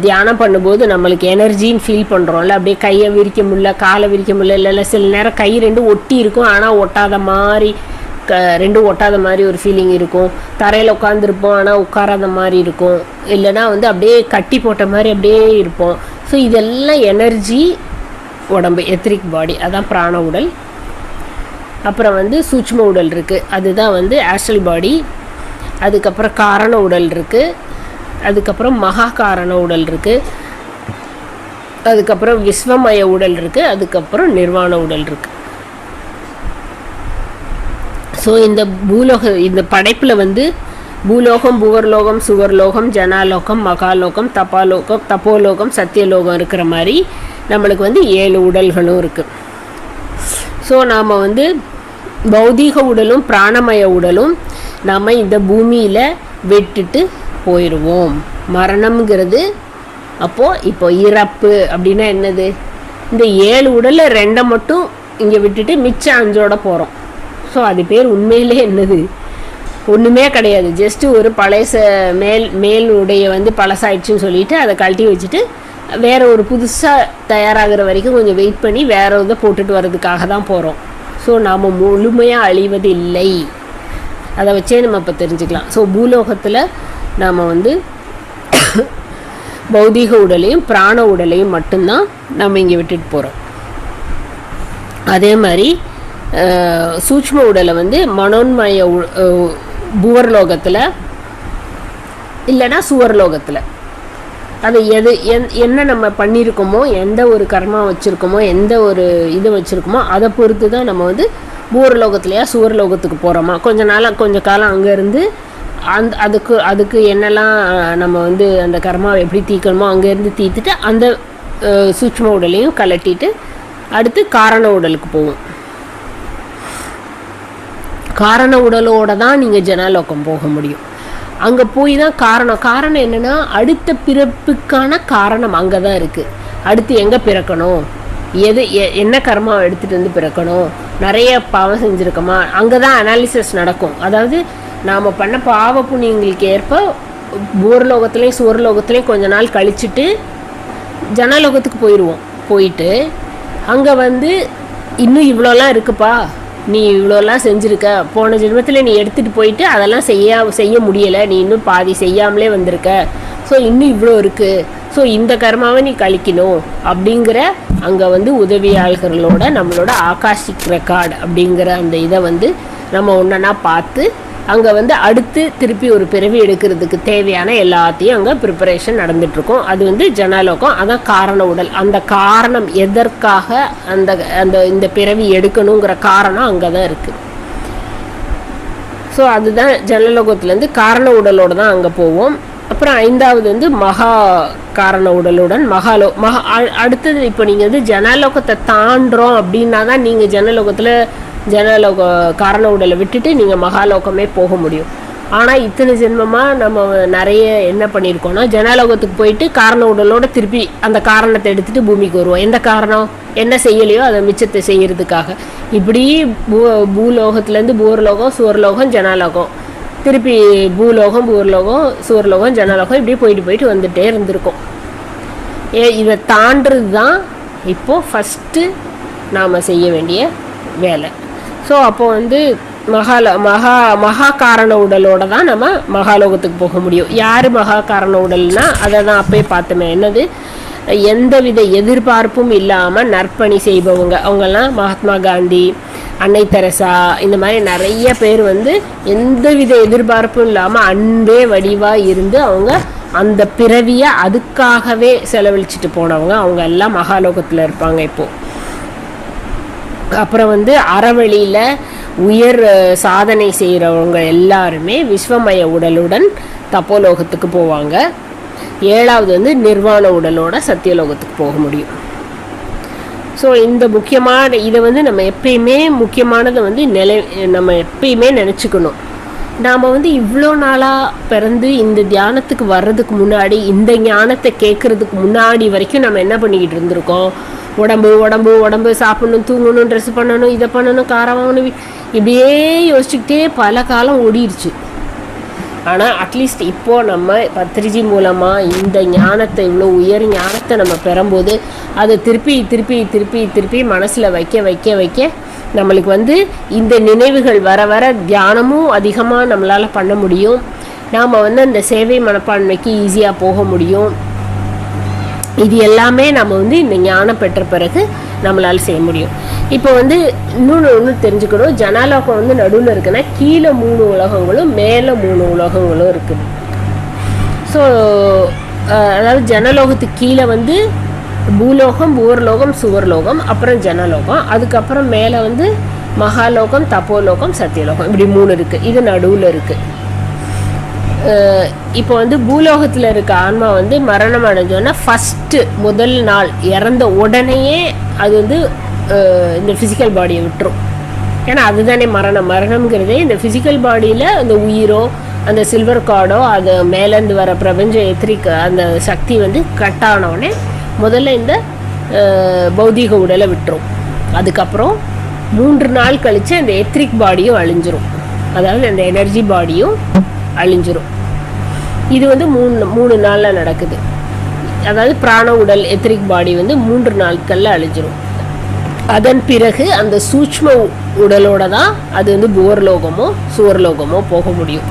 தியானம் பண்ணும்போது நம்மளுக்கு எனர்ஜின்னு ஃபீல் பண்ணுறோம்ல. அப்படியே கையை விரிக்க முடியல, காலை விரிக்க முடியல, இல்லைல்ல சில நேரம் கை 2 ஒட்டி இருக்கும் ஆனால் ஒட்டாத மாதிரி, 2 ஒட்டாத மாதிரி ஒரு ஃபீலிங் இருக்கும். தரையில் உட்காந்துருப்போம் ஆனால் உட்காராத மாதிரி இருக்கும், இல்லைனா வந்து அப்படியே கட்டி போட்ட மாதிரி அப்படியே இருப்போம். ஸோ இதெல்லாம் எனர்ஜி உடம்பு, எத்ரிக் பாடி, அதான் பிராண உடல். அப்புறம் வந்து சூட்ச்ம உடல் இருக்குது, அதுதான் வந்து ஆஸ்ட்ரல் பாடி. அதுக்கப்புறம் காரண உடல் இருக்குது, அதுக்கப்புறம் மகா காரண உடல் இருக்குது, அதுக்கப்புறம் விஸ்வமய உடல் இருக்குது, அதுக்கப்புறம் நிர்வாண உடல் இருக்குது. ஸோ இந்த படைப்பில் வந்து பூலோகம், புவர்லோகம், சுவர்லோகம், ஜனாலோகம், மகாலோகம், தப்போலோகம், சத்தியலோகம் இருக்கிற மாதிரி நம்மளுக்கு வந்து 7 உடல்களும் இருக்குது. ஸோ நாம் வந்து பௌதீக உடலும் பிராணமய உடலும் நாம் இந்த பூமியில் விட்டுட்டு போயிடுவோம். மரணம்ங்கிறது இப்போ இறப்பு அப்படின்னா என்னது, இந்த 7 உடலில் 2 மட்டும் இங்கே விட்டுட்டு மிச்சம் 5ஓட போகிறோம். ஸோ அது பேர் உண்மையிலே என்னது, ஒன்றுமே கிடையாது. ஜஸ்ட்டு ஒரு பழைய மேல் உடைய வந்து பழசாயிடுச்சுன்னு சொல்லிவிட்டு அதை கழட்டி வச்சுட்டு வேறு ஒரு புதுசாக தயாராகிற வரைக்கும் கொஞ்சம் வெயிட் பண்ணி வேறு இதை போட்டுட்டு வர்றதுக்காக தான் போகிறோம். ஸோ நாம் முழுமையாக அழிவது இல்லை, அதை வச்சே நம்ம இப்போ தெரிஞ்சுக்கலாம். ஸோ பூலோகத்தில் நாம் வந்து பௌதீக உடலையும் பிராண உடலையும் மட்டும்தான் நம்ம இங்கே விட்டுட்டு போகிறோம். அதே மாதிரி சூட்ச்ம உடலை வந்து மனோன்மய புவர்லோகத்தில் இல்லைன்னா சுவர்லோகத்தில் அது என்ன நம்ம பண்ணியிருக்கோமோ, எந்த ஒரு கர்மா வச்சுருக்கோமோ, எந்த ஒரு இது வச்சுருக்கோமோ அதை பொறுத்து தான் நம்ம வந்து பூர்லோகத்துலையா சுவர்லோகத்துக்கு போகிறோமா. கொஞ்ச காலம் அங்கேருந்து அதுக்கு என்னெல்லாம் நம்ம வந்து அந்த கர்மாவை எப்படி தீக்கணுமோ அங்கேருந்து தீர்த்துட்டு அந்த சூட்ச்ம உடலையும் கலட்டிட்டு அடுத்து காரண உடலுக்கு போவோம். காரண உடலோட தான் நீங்கள் ஜனலோகம் போக முடியும். அங்கே போய் தான் காரணம் என்னென்னா அடுத்த பிறப்புக்கான காரணம் அங்கே தான் இருக்குது. அடுத்து எங்கே பிறக்கணும், என்ன கர்மாவை எடுத்துகிட்டு வந்து பிறக்கணும், நிறைய பாவம் செஞ்சுருக்கோமா, அங்கே தான் அனாலிசிஸ் நடக்கும். அதாவது நாம் பண்ண பாவ புண்ணியங்களுக்கு ஏற்ப பூர்லோகத்துலேயும் சுவர்லோகத்துலேயும் கொஞ்ச நாள் கழிச்சுட்டு ஜனலோகத்துக்கு போயிட்டு அங்கே வந்து இன்னும் இவ்வளோலாம் இருக்குப்பா, நீ இவ்வளோலாம் செஞ்சுருக்க, போன ஜென்மத்தில் நீ எடுத்துகிட்டு போயிட்டு அதெல்லாம் செய்ய முடியலை, நீ இன்னும் பாதி செய்யாமலே வந்திருக்க, ஸோ இன்னும் இவ்வளோ இருக்குது, ஸோ இந்த கர்மாவை நீ கழிக்கணும் அப்படிங்கிற அங்கே வந்து உதவியாளர்களோட நம்மளோட ஆகாஷிக் ரெக்கார்டு அப்படிங்கிற அந்த இதை வந்து நம்ம ஒன்றா பார்த்து அங்கே வந்து அடுத்து திருப்பி ஒரு பிறவி எடுக்கிறதுக்கு தேவையான எல்லாத்தையும் அங்கே ப்ரிப்பரேஷன் நடந்துகிட்ருக்கோம். அது வந்து ஜனலோகம். அதான் காரண உடல். அந்த காரணம் எதற்காக இந்த பிறவி எடுக்கணுங்கிற காரணம் அங்கே தான் இருக்குது. ஸோ அதுதான் ஜனலோகத்துலேருந்து காரண உடலோடு தான் அங்கே போவோம். அப்புறம் 5வது வந்து மகா காரண உடலுடன் அடுத்தது இப்போ நீங்கள் வந்து ஜனலோகத்தை தாண்டுறோம் அப்படின்னா தான் நீங்கள் ஜனலோக காரண உடலை விட்டுட்டு நீங்கள் மகாலோகமே போக முடியும். ஆனால் இத்தனை ஜென்மமாக நம்ம நிறைய என்ன பண்ணியிருக்கோம்னா ஜனலோகத்துக்கு போயிட்டு காரண உடலோட திருப்பி அந்த காரணத்தை எடுத்துகிட்டு பூமிக்கு வருவோம். எந்த காரணம் என்ன செய்யலையோ அதை மிச்சத்தை செய்கிறதுக்காக. இப்படி பூலோகத்துலேருந்து பூர்லோகம், சுவர்லோகம், ஜனலோகம், திருப்பி பூலோகம், பூர்லோகம், சுவர்லோகம், ஜனலோகம், இப்படி போயிட்டு வந்துகிட்டே இருந்திருக்கோம். இதை தாண்டுறது தான் இப்போது ஃபஸ்ட்டு நாம் செய்ய வேண்டிய வேலை. ஸோ அப்போ வந்து மகா காரண உடலோட தான் நம்ம மகாலோகத்துக்கு போக முடியும். யார் மகா காரண உடல்னா அதை தான் அப்பயே பார்த்தோமே, என்னது எந்தவித எதிர்பார்ப்பும் இல்லாமல் நற்பணி செய்பவங்க. அவங்கெல்லாம் மகாத்மா காந்தி, அன்னை தெரசா, இந்த மாதிரி நிறைய பேர் வந்து எந்தவித எதிர்பார்ப்பும் இல்லாமல் அன்பே வடிவாக இருந்து அவங்க அந்த பிறவியை அதுக்காகவே செலவழிச்சிட்டு போனவங்க. அவங்க எல்லாம் மகாலோகத்தில் இருப்பாங்க இப்போது. அப்புறம் வந்து அறவழியில் உயர் சாதனை செய்கிறவங்க எல்லாருமே விஸ்வமய உடலுடன் தப்போலோகத்துக்கு போவாங்க. 7வது வந்து நிர்வாண உடலோட சத்தியலோகத்துக்கு போக முடியும். ஸோ இந்த முக்கியமான இதை வந்து நம்ம எப்பயுமே முக்கியமானதை வந்து நம்ம எப்பயுமே நினச்சிக்கணும். நாம் வந்து இவ்வளோ நாளாக பிறந்து இந்த தியானத்துக்கு வர்றதுக்கு முன்னாடி, இந்த ஞானத்தை கேட்குறதுக்கு முன்னாடி வரைக்கும் நம்ம என்ன பண்ணிக்கிட்டு இருந்திருக்கோம்? உடம்பு, சாப்பிடணும், தூங்கணும், ட்ரெஸ் பண்ணணும், இதை பண்ணணும், காரம் வாங்கணும், இப்படியே யோசிச்சுக்கிட்டே பல காலம் ஓடிடுச்சு. ஆனால் அட்லீஸ்ட் இப்போது நம்ம பத்திரிஜி மூலமாக இந்த ஞானத்தை, இவ்வளோ உயர் ஞானத்தை நம்ம பெறும்போது அதை திருப்பி மனசில் வைக்க நம்மளுக்கு வந்து இந்த நினைவுகள் வர தியானமும் அதிகமாக நம்மளால் பண்ண முடியும். நாம் வந்து அந்த சேவை மனப்பான்மைக்கு ஈஸியாக போக முடியும். இது எல்லாமே நம்ம வந்து இந்த ஞானம் பெற்ற பிறகு நம்மளால் செய்ய முடியும். இப்போ வந்து ஒன்று தெரிஞ்சுக்கணும். ஜனலோகம் வந்து நடுவில் இருக்குன்னா கீழே 3 உலகங்களும் மேலே 3 உலகங்களும் இருக்குது. ஸோ அதாவது ஜனலோகத்துக்கு கீழே வந்து பூலோகம், பூர்லோகம், சுவர்லோகம், அப்புறம் ஜனலோகம், அதுக்கப்புறம் மேலே வந்து மகாலோகம், தப்போலோகம், சத்தியலோகம், இப்படி 3 இருக்குது. இது நடுவில் இருக்குது. இப்போ வந்து பூலோகத்தில் இருக்க ஆன்மா வந்து மரணம் அடைஞ்சோன்னா முதல் நாள் இறந்த உடனேயே அது வந்து இந்த ஃபிசிக்கல் பாடியை விட்டுரும். ஏன்னா அதுதானே மரணம்ங்கிறதே இந்த ஃபிசிக்கல் பாடியில் அந்த உயிரோ அந்த சில்வர் கார்டோ அது மேலேருந்து வர பிரபஞ்ச எத்திரிக் அந்த சக்தி வந்து கட் ஆனவுடனே முதல்ல இந்த பௌதீக உடலை விட்டுரும். அதுக்கப்புறம் 3 நாள் கழித்து அந்த எத்திரிக் பாடியும் அழிஞ்சிரும். அதாவது அந்த எனர்ஜி பாடியும் அழிஞ்சிரும். இது வந்து 3 நாளில் நடக்குது. அதாவது பிராண உடல், எத்திரிக் பாடி வந்து 3 நாட்களில் அழிஞ்சிரும். அதன் பிறகு அந்த சூட்ச்ம உடலோட தான் அது வந்து பூர்லோகமோ சுவர்லோகமோ போக முடியும்.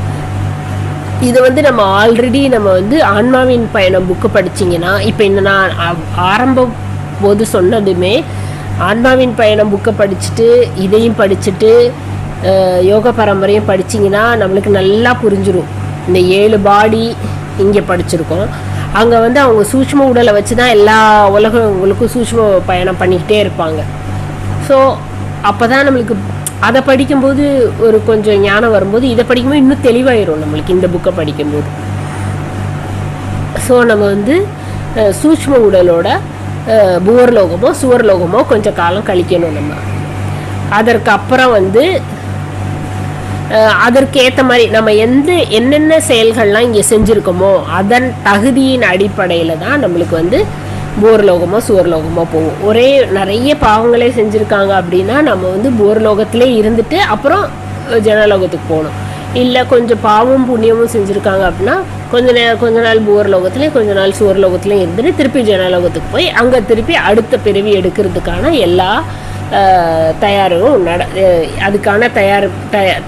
இது வந்து நம்ம ஆல்ரெடி நம்ம வந்து ஆன்மாவின் பயணம் புக்கு படிச்சிங்கன்னா, இப்போ இந்த நான் ஆரம்ப போது சொன்னதுமே ஆன்மாவின் பயணம் புக்கை படிச்சுட்டு இதையும் படிச்சுட்டு யோக பரம்பரையும் படிச்சிங்கன்னா நம்மளுக்கு நல்லா புரிஞ்சிடும். இந்த 7 பாடி இங்கே படிச்சிருக்கோம். அங்கே வந்து அவங்க சூட்சும உடலை வச்சு தான் எல்லா உலகங்களுக்கும் சூட்சும பயணம் பண்ணிக்கிட்டே இருப்பாங்க. ஸோ அப்போ தான் நம்மளுக்கு அதை படிக்கும்போது ஒரு கொஞ்சம் ஞானம் வரும்போது இதை படிக்கும்போது இன்னும் தெளிவாயிரும் நம்மளுக்கு இந்த புக்கை படிக்கும்போது. ஸோ நம்ம வந்து சூட்சும உடலோட பூவர்லோகமோ சுவர்லோகமோ கொஞ்சம் காலம் கழிக்கணும் நம்ம. அதற்கு அப்புறம் வந்து அதற்கு ஏற்ற மாதிரி நம்ம என்னென்ன செயல்கள்லாம் இங்கே செஞ்சுருக்கோமோ அதன் தகுதியின் அடிப்படையில் தான் நம்மளுக்கு வந்து பூவர்லோகமோ சுவர்லோகமோ போகும். ஒரே நிறைய பாவங்களே செஞ்சுருக்காங்க அப்படின்னா நம்ம வந்து பூவர்லோகத்திலே இருந்துட்டு அப்புறம் ஜனலோகத்துக்கு போகணும். இல்லை கொஞ்சம் பாவம் புண்ணியமும் செஞ்சுருக்காங்க அப்படின்னா கொஞ்ச நாள் பூவர்லோகத்துலேயும் கொஞ்ச நாள் சுவர்லோகத்துலேயும் இருந்துட்டு திருப்பி ஜனலோகத்துக்கு போய் அங்கே திருப்பி அடுத்த பிறவி எடுக்கிறதுக்கான எல்லா தயாரும் அதுக்கான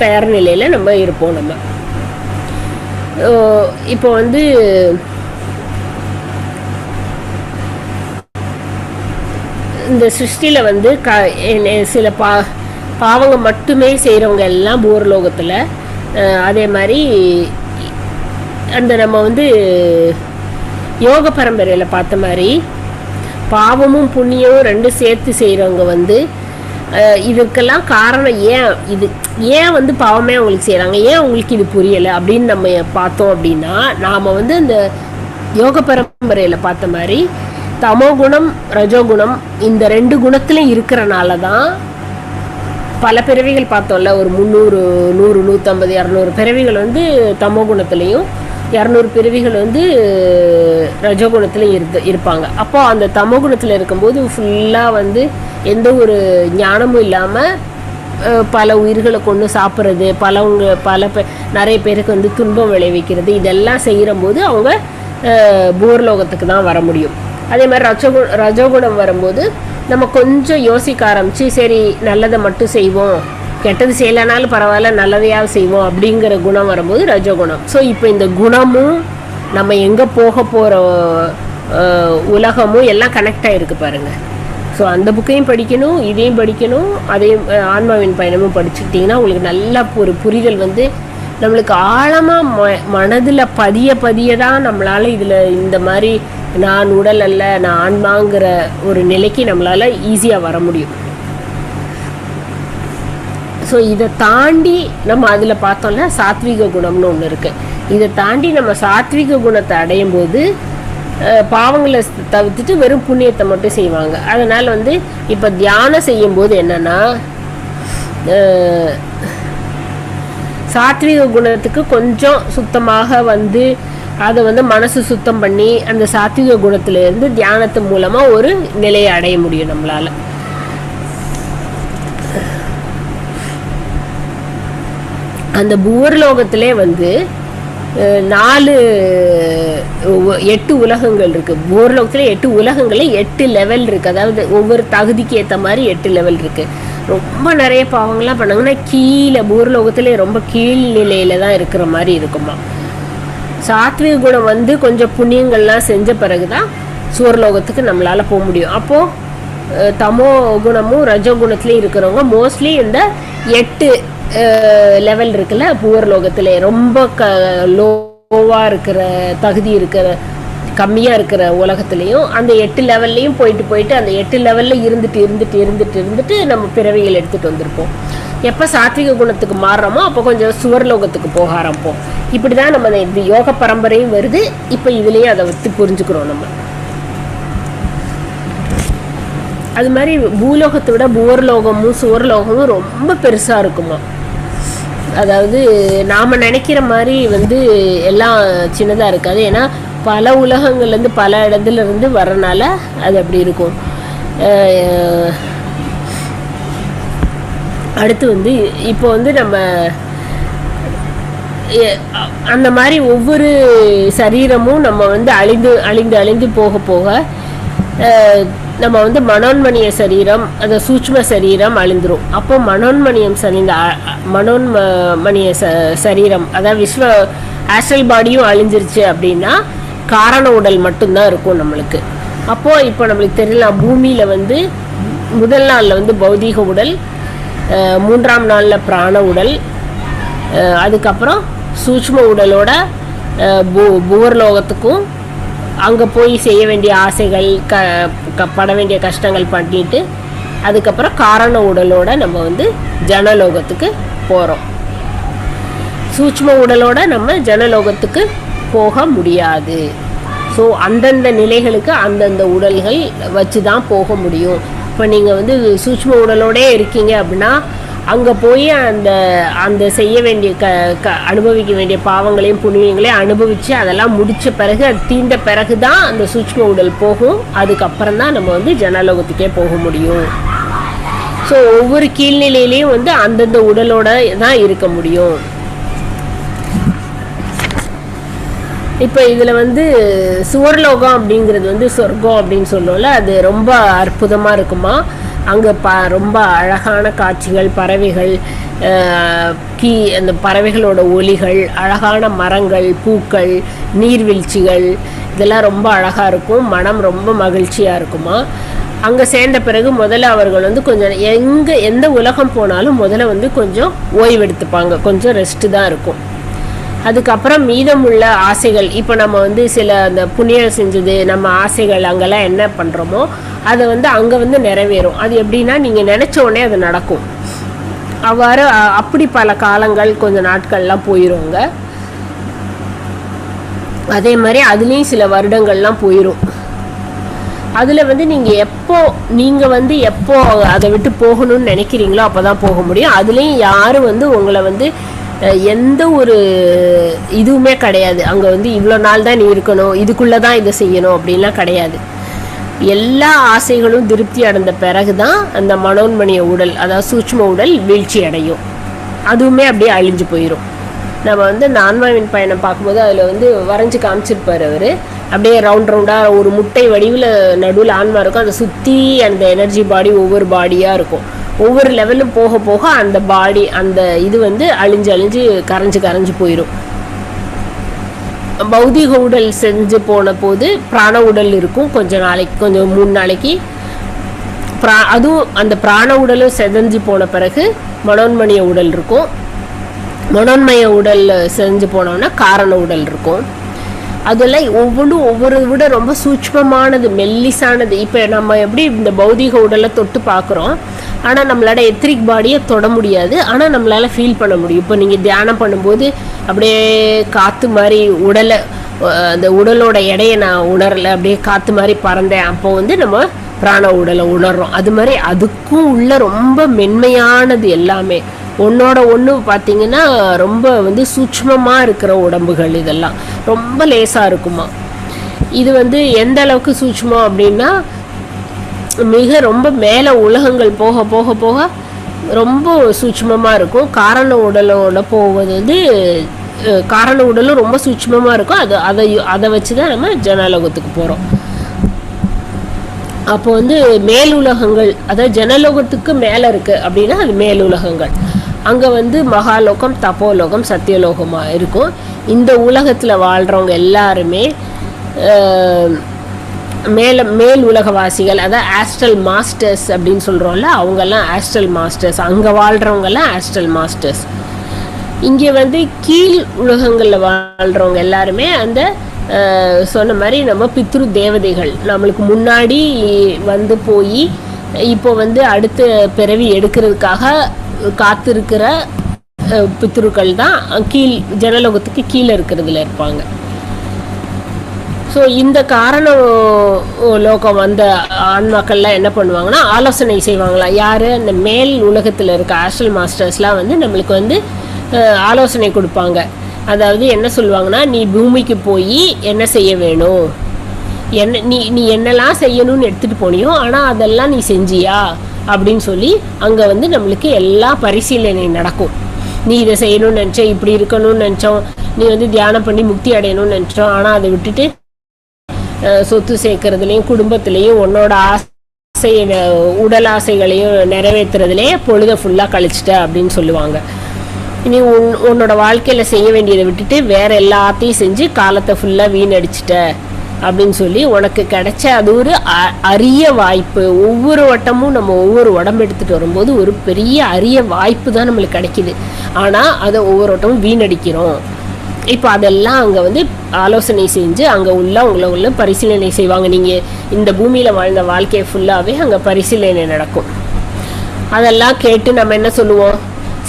தயார் நிலையில் நம்ம இருப்போம். நம்ம இப்போ வந்து இந்த சிருஷ்டியில் வந்து சில பாவங்க மட்டுமே செய்கிறவங்க எல்லாம் பூவர்லோகத்தில், அதே மாதிரி அந்த நம்ம வந்து யோக பரம்பரையில் பார்த்த மாதிரி பாவமும் புண்ணியமும் ரெண்டும் சேர்த்து செய்கிறவங்க வந்து இதுக்கெல்லாம் காரணம் ஏன் வந்து பாவமே அவங்களுக்கு செய்கிறாங்க, ஏன் அவங்களுக்கு இது புரியலை அப்படின்னு நம்ம பார்த்தோம் அப்படின்னா, நாம் வந்து இந்த யோக பரம்பரையில் பார்த்த மாதிரி தமோகுணம் ரஜோகுணம் இந்த 2 குணத்துலையும் இருக்கிறனால தான் பல பிறவிகள் பார்த்தோம்ல. ஒரு 300 100 150 200 பிறவிகள் வந்து தமோ குணத்துலேயும் 200 பிறவிகள் வந்து ரஜோகுணத்துலையும் இருப்பாங்க. அப்போது அந்த தமோ குணத்தில் இருக்கும்போது ஃபுல்லாக வந்து எந்த ஒரு ஞானமும் இல்லாமல் பல உயிர்களை கொண்டு சாப்பிட்றது, நிறைய பேருக்கு வந்து துன்பம் விளைவிக்கிறது, இதெல்லாம் செய்கிறம்போது அவங்க பூர்லோகத்துக்கு தான் வர முடியும். அதே மாதிரி ரஜோகுணம் வரும்போது நம்ம கொஞ்சம் யோசிக்க ஆரம்பித்து சரி நல்லதை மட்டும் செய்வோம், கெட்டது செய்யலைனாலும் பரவாயில்ல நல்லதையாக செய்வோம் அப்படிங்கிற குணம் வரும்போது ரஜோகுணம். ஸோ இப்போ இந்த குணமும் நம்ம எங்கே போக போகிற உலகமும் எல்லாம் கனெக்ட் ஆகிருக்கு பாருங்கள். ஸோ அந்த புக்கையும் படிக்கணும், இதையும் படிக்கணும், அதையும் ஆன்மாவின் பயணமும் படிச்சுக்கிட்டிங்கன்னா உங்களுக்கு நல்ல ஒரு புரிதல் வந்து நம்மளுக்கு ஆழமாக மனதில் பதிய தான் நம்மளால் இதில் இந்த மாதிரி நான் உடல் அல்ல நான் ஆன்மாங்கிற ஒரு நிலைக்கு நம்மளால் ஈஸியாக வர முடியும். ஸோ இதை தாண்டி நம்ம அதில் பார்த்தோம்னா சாத்விக குணம்னு ஒன்று இருக்குது. இதை தாண்டி நம்ம சாத்விக குணத்தை அடையும் போது பாவங்களை தவிர்த்துட்டு வெறும் புண்ணியத்தை மட்டும் செய்வாங்க. அதனால் வந்து இப்போ தியானம் செய்யும்போது என்னென்னா சாத்விக குணத்துக்கு கொஞ்சம் சுத்தமாக வந்து அதை வந்து மனசு சுத்தம் பண்ணி அந்த சாத்விக குணத்திலேருந்து தியானத்து மூலமாக ஒரு நிலையை அடைய முடியும் நம்மளால். அந்த பூவர்லோகத்திலே வந்து 8 உலகங்கள் இருக்குது. பூவர்லோகத்தில் 8 உலகங்களில் 8 லெவல் இருக்குது. அதாவது ஒவ்வொரு தகுதிக்கு ஏற்ற மாதிரி 8 லெவல் இருக்குது. ரொம்ப நிறைய பாவங்கள்லாம் பண்ணாங்கன்னா கீழே பூர்லோகத்திலே ரொம்ப கீழ் நிலையில் தான் இருக்கிற மாதிரி இருக்குமா. சாத்விக குணம் வந்து கொஞ்சம் புண்ணியங்கள்லாம் செஞ்ச பிறகு தான் சுவர்லோகத்துக்கு நம்மளால் போக முடியும். அப்போது தமோ குணமும் ரஜோ குணத்துலேயும் இருக்கிறவங்க மோஸ்ட்லி இந்த 8 லெவல் இருக்குல்ல பூவர்லோகத்தில் ரொம்ப லோவாக இருக்கிற தகுதி இருக்கிற கம்மியாக இருக்கிற உலகத்துலேயும் அந்த 8 லெவல்லையும் போயிட்டு அந்த 8 லெவலில் இருந்துட்டு நம்ம பிறவிகள் எடுத்துகிட்டு வந்திருப்போம். எப்போ சாத்விக குணத்துக்கு மாறுறோமோ அப்போ கொஞ்சம் சுவர்லோகத்துக்கு போக ஆரம்பிப்போம். இப்படி தான் நம்ம இந்த யோக பரம்பரையும் வருது. இப்போ இதுலேயும் அதை வச்சு புரிஞ்சுக்கிறோம் நம்ம. அது மாதிரி பூலோகத்தை விட பூவர்லோகமும் சுவர்லோகமும் ரொம்ப பெருசாக இருக்குமா. அதாவது நாம் நினைக்கிற மாதிரி வந்து எல்லாம் சின்னதாக இருக்காது. ஏன்னா பல உலகங்கள்லேருந்து பல இடத்துலேருந்து வரனால அது அப்படி இருக்கும். அடுத்து வந்து இப்போ வந்து நம்ம அந்த மாதிரி ஒவ்வொரு சரீரமும் நம்ம வந்து அழிந்து போக நம்ம வந்து மனோன்மணிய சரீரம் அந்த சூட்ச்ம சரீரம் அழிந்துரும். அப்போ மனோன்மணிய சரீரம் அதாவது ஆஸ்ட்ரல் பாடியும் அழிஞ்சிருச்சு அப்படின்னா காரண உடல் மட்டும்தான் இருக்கும் நம்மளுக்கு. அப்போது இப்போ நம்மளுக்கு தெரியலாம் பூமியில் வந்து முதல் நாளில் வந்து பௌதீக உடல், 3ஆம் நாளில் பிராண உடல், அதுக்கப்புறம் சூட்ச்ம உடலோட புவர்லோகத்துக்கும் அங்கே போய் செய்ய வேண்டிய ஆசைகள் பட வேண்டிய கஷ்டங்கள் பண்ணிட்டு அதுக்கப்புறம் காரண உடலோட நம்ம வந்து ஜனலோகத்துக்கு போகிறோம். சூட்ச்ம உடலோட நம்ம ஜனலோகத்துக்கு போக முடியாது. ஸோ அந்தந்த நிலைகளுக்கு அந்தந்த உடல்கள் வச்சு தான் போக முடியும். இப்போ நீங்கள் வந்து சூட்ச்ம உடலோடே இருக்கீங்க அப்படின்னா அங்கே போய் அந்த செய்ய வேண்டிய அனுபவிக்க வேண்டிய பாவங்களையும் புண்ணியங்களையும் அனுபவித்து அதெல்லாம் முடித்த பிறகு அது தீர்ந்த பிறகு தான் அந்த சூட்ச்ம உடல் போகும். அதுக்கப்புறம் தான் நம்ம வந்து ஜனலோகத்துக்கே போக முடியும். ஸோ ஒவ்வொரு கீழ்நிலையிலையும் வந்து அந்தந்த உடலோட தான் இருக்க முடியும். இப்போ இதில் வந்து சுவர்லோகம் அப்படிங்கிறது வந்து சொர்க்கம் அப்படின்னு சொல்லல, அது ரொம்ப அற்புதமாக இருக்குமா. அங்கே ரொம்ப அழகான காட்சிகள், பறவைகள், அந்த பறவைகளோட ஒலிகள், அழகான மரங்கள், பூக்கள், நீர்வீழ்ச்சிகள், இதெல்லாம் ரொம்ப அழகாக இருக்கும். மனம் ரொம்ப மகிழ்ச்சியாக இருக்குமா. அங்கே சேர்ந்த பிறகு முதல்ல அவர்கள் வந்து கொஞ்சம் எந்த உலகம் போனாலும் முதல்ல வந்து கொஞ்சம் ஓய்வெடுத்துப்பாங்க, கொஞ்சம் ரெஸ்ட்டு தான் இருக்கும். அதுக்கப்புறம் மீதமுள்ள ஆசைகள், இப்போ நம்ம வந்து சில அந்த புண்ணியம் செஞ்சது நம்ம ஆசைகள் அங்கெல்லாம் என்ன பண்ணுறோமோ அதை வந்து அங்கே வந்து நிறைவேறும். அது எப்படின்னா நீங்கள் நினச்ச உடனே அது நடக்கும். அவ்வாறு அப்படி பல காலங்கள் கொஞ்சம் நாட்கள்லாம் போயிடுங்க. அதே மாதிரி அதுலேயும் சில வருடங்கள்லாம் போயிடும். அதில் வந்து நீங்கள் வந்து எப்போ அதை விட்டு போகணும்னு நினைக்கிறீங்களோ அப்போ தான் போக முடியும். அதுலேயும் யாரும் வந்து உங்களை வந்து எந்த ஒரு இதுவுமே கிடையாது. அங்கே வந்து இவ்வளோ நாள் தான் நீ இருக்கணும், இதுக்குள்ளே தான் இதை செய்யணும் அப்படின்லாம் கிடையாது. எல்லா ஆசைகளும் திருப்தி அடைந்த பிறகு தான் அந்த மனோன்மணிய உடல், அதாவது சூட்ச்ம உடல் வீழ்ச்சி அடையும். அதுவுமே அப்படியே அழிஞ்சு போயிடும். நம்ம வந்து இந்த ஆன்மாவின் பயணம் பார்க்கும்போது அதில் வந்து வரைஞ்சி காமிச்சிருப்பார் அவர். அப்படியே ரவுண்டாக ஒரு முட்டை வடிவில் நடுவில் ஆன்மா இருக்கும். அதை சுற்றி அந்த எனர்ஜி பாடி ஒவ்வொரு பாடியாக இருக்கும். ஒவ்வொரு லெவலும் போக போக அந்த பாடி அந்த இது வந்து அழிஞ்சு கரைஞ்சு போயிடும். பௌதிக உடல் செஞ்சு போன போது பிராண உடல் இருக்கும் கொஞ்சம் 3 நாளைக்கு. அதுவும் அந்த பிராண உடலும் செதஞ்சு போன பிறகு மனோன்மணிய உடல் இருக்கும். மனோன்மய உடல் செஞ்சு போனோம்னா காரண உடல் இருக்கும். அதெல்லாம் ஒவ்வொரு விட ரொம்ப சூட்சமானது, மெல்லிசானது. இப்போ நம்ம எப்படி இந்த பௌதிக உடலை தொட்டு பார்க்குறோம், ஆனால் நம்மளோட எத்திரிக் பாடியை தொட முடியாது, ஆனால் நம்மளால் ஃபீல் பண்ண முடியும். இப்போ நீங்கள் தியானம் பண்ணும்போது அப்படியே காற்று மாதிரி அந்த உடலோட எடையை நான் உணரலை, அப்படியே காற்று மாதிரி பறந்தேன், அப்போ வந்து நம்ம பிராண உடலை உணர்றோம். அது மாதிரி அதுக்கும் உள்ள ரொம்ப மென்மையானது எல்லாமே. ஒன்றோட ஒன்று பார்த்திங்கன்னா ரொம்ப வந்து சூட்சமாக இருக்கிற உடம்புகள் இதெல்லாம் ரொம்ப லேசாக இருக்குமா. இது வந்து எந்த அளவுக்கு சூட்சமம் அப்படின்னா மிக ரொம்ப மேலே உலகங்கள் போக போக போக ரொம்ப சூட்சமாக இருக்கும். காரண உடலோட போவது வந்து காரண உடலும் ரொம்ப சூட்சமாக இருக்கும். அதை வச்சு தான் நம்ம ஜனலோகத்துக்கு போகிறோம். அப்போ வந்து மேலுலகங்கள், அதாவது ஜனலோகத்துக்கு மேலே இருக்குது அப்படின்னா அது மேலுலகங்கள். அங்கே வந்து மகாலோகம், தப்போலோகம், சத்தியலோகமாக இருக்கும். இந்த உலகத்தில் வாழ்கிறவங்க எல்லாருமே மேல் உலகவாசிகள், அதாவது ஆஸ்ட்ரல் மாஸ்டர்ஸ் அப்படின்னு சொல்கிறோம்ல, அவங்கெல்லாம் ஆஸ்ட்ரல் மாஸ்டர்ஸ். அங்கே வாழ்கிறவங்கெல்லாம் ஆஸ்ட்ரல் மாஸ்டர்ஸ். இங்கே வந்து கீழ் உலகங்களில் வாழ்கிறவங்க எல்லாருமே அந்த சொன்ன மாதிரி நம்ம பித்ரு தேவதைகள், நம்மளுக்கு முன்னாடி வந்து போய் இப்போ வந்து அடுத்த பிறவி எடுக்கிறதுக்காக காத்திருக்கிற பித்ருக்கள் தான் கீழ் ஜனலோகத்துக்கு கீழே இருக்கிறதுல இருப்பாங்க. ஸோ இந்த காரண லோகம் வந்த ஆன்மாக்கள்லாம் என்ன பண்ணுவாங்கன்னா ஆலோசனை செய்வாங்களா. யார்? அந்த மேல் உலகத்தில் இருக்க ஆஸ்ட்ரல் மாஸ்டர்ஸ்லாம் வந்து நம்மளுக்கு வந்து ஆலோசனை கொடுப்பாங்க. அதாவது என்ன சொல்லுவாங்கன்னா, நீ பூமிக்கு போய் என்ன செய்ய வேணும், நீ என்னெல்லாம் செய்யணும்னு எடுத்துகிட்டு போனியோ ஆனால் அதெல்லாம் நீ செஞ்சியா அப்படின்னு சொல்லி அங்கே வந்து நம்மளுக்கு எல்லா பரிசீலனை நடக்கும். நீ இதை செய்யணும்னு நினச்சோம், இப்படி இருக்கணும்னு நினச்சோம், நீ வந்து தியானம் பண்ணி முக்தி அடையணும்னு நினச்சோம், ஆனால் அதை விட்டுட்டு சொத்து சேர்க்கறதுலையும் குடும்பத்துலேயும் உன்னோட உடல் ஆசைகளையும் நிறைவேற்றுறதுலேயே பொழுதை ஃபுல்லாக கழிச்சிட்ட அப்படின்னு சொல்லுவாங்க. நீ உன்னோட வாழ்க்கையில் செய்ய வேண்டியதை விட்டுட்டு வேற எல்லாத்தையும் செஞ்சு காலத்தை ஃபுல்லாக வீணடிச்சிட்ட அப்படின்னு சொல்லி உனக்கு கிடைச்ச அது ஒரு அரிய வாய்ப்பு. ஒவ்வொரு வட்டமும் நம்ம ஒவ்வொரு உடம்பு எடுத்துகிட்டு வரும்போது ஒரு பெரிய அரிய வாய்ப்பு தான் நம்மளுக்கு கிடைக்கிது. ஆனால் அதை ஒவ்வொரு வட்டமும் வீணடிக்கிறோம். இப்போ அதெல்லாம் அங்கே வந்து ஆலோசனை செஞ்சு அங்கே உள்ள பரிசீலனை செய்வாங்க. நீங்கள் இந்த பூமியில் வாழ்ந்த வாழ்க்கையை ஃபுல்லாகவே அங்கே பரிசீலனை நடக்கும். அதெல்லாம் கேட்டு நம்ம என்ன சொல்லுவோம்,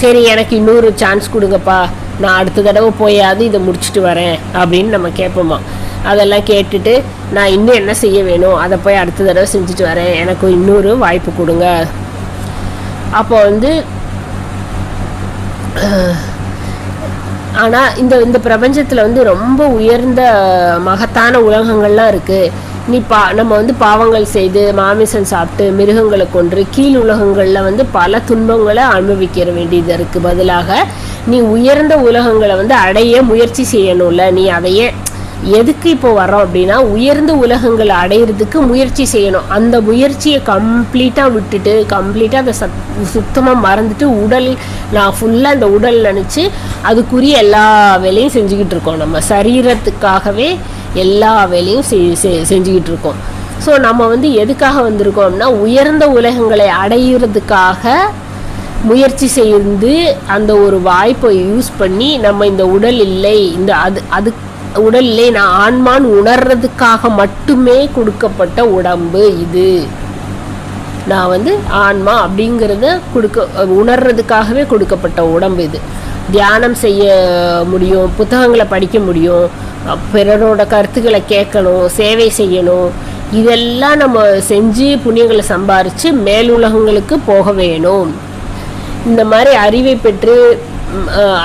சரி எனக்கு இன்னொரு சான்ஸ் கொடுங்கப்பா, நான் அடுத்த தடவை போயாவது இதை முடிச்சுட்டு வரேன் அப்படின்னு நம்ம கேட்போமா. அதெல்லாம் கேட்டுட்டு நான் இன்னும் என்ன செய்ய வேணும், அதை போய் அடுத்த தடவை செஞ்சுட்டு வரேன், எனக்கு இன்னொரு வாய்ப்பு கொடுங்க. அப்போ வந்து ஆனால் இந்த பிரபஞ்சத்தில் வந்து ரொம்ப உயர்ந்த மகத்தான உலகங்கள்லாம் இருக்குது. நம்ம வந்து பாவங்கள் செய்து மாமிசம் சாப்பிட்டு மிருகங்களை கொன்று கீழ் உலகங்களில் வந்து பல துன்பங்களை அனுபவிக்க வேண்டியது இருக்குது. பதிலாக நீ உயர்ந்த உலகங்களை வந்து அடைய முயற்சி செய்யணும்ல. நீ அதையே எதுக்கு இப்போ வரோம் அப்படின்னா உயர்ந்த உலகங்களை அடையிறதுக்கு முயற்சி செய்யணும். அந்த முயற்சியை கம்ப்ளீட்டாக விட்டுட்டு கம்ப்ளீட்டாக அதை சுத்தமாக மறந்துட்டு நான் ஃபுல்லாக இந்த உடல் நினச்சி அதுக்குரிய எல்லா வேலையும் செஞ்சுக்கிட்டு இருக்கோம். நம்ம சரீரத்துக்காகவே எல்லா வேலையும் செஞ்சுக்கிட்டு இருக்கோம். ஸோ நம்ம வந்து எதுக்காக வந்திருக்கோம் அப்படின்னா உயர்ந்த உலகங்களை அடையிறதுக்காக முயற்சி செய்து அந்த ஒரு வாய்ப்பை யூஸ் பண்ணி நம்ம இந்த உடல் இல்லை, அது உடல் இல்லை, நான் ஆன்மான்னு உணர்றதுக்காக மட்டுமே கொடுக்கப்பட்ட உடம்பு இது. நான் வந்து ஆன்மா அப்படிங்கிறத உணர்றதுக்காகவே கொடுக்கப்பட்ட உடம்பு இது. தியானம் செய்ய முடியும், புத்தகங்களை படிக்க முடியும், பிறரோட கருத்துக்களை கேட்கணும், சேவை செய்யணும். இதெல்லாம் நம்ம செஞ்சு புண்ணியங்களை சம்பாரித்து மேலுலகங்களுக்கு போக வேணும். இந்த மாதிரி அறிவை பெற்று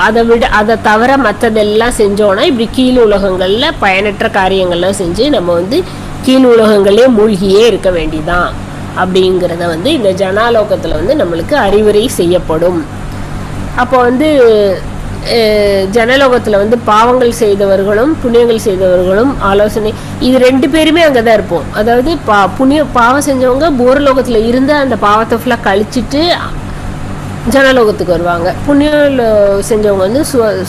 அதை தவிர மற்றதெல்லாம் செஞ்சோன்னா இப்படி கீழ் உலகங்களில் பயனற்ற காரியங்கள்லாம் செஞ்சு நம்ம வந்து கீழ் உலகங்களே மூழ்கியே இருக்க வேண்டிதான் அப்படிங்கிறத வந்து இந்த ஜனாலோகத்தில் வந்து நம்மளுக்கு அறிவுரை செய்யப்படும். அப்போ வந்து ஜனலோகத்தில் வந்து பாவங்கள் செய்தவர்களும் புண்ணியங்கள் செய்தவர்களும் ஆலோசனை, இது ரெண்டு பேருமே அங்கே தான் இருப்போம். அதாவது பாவம் செஞ்சவங்க பூரலோகத்தில் இருந்து அந்த பாவத்தை ஃபுல்லாக கழிச்சிட்டு ஜனலோகத்துக்கு வருவாங்க. புண்ணியம் செஞ்சவங்க வந்து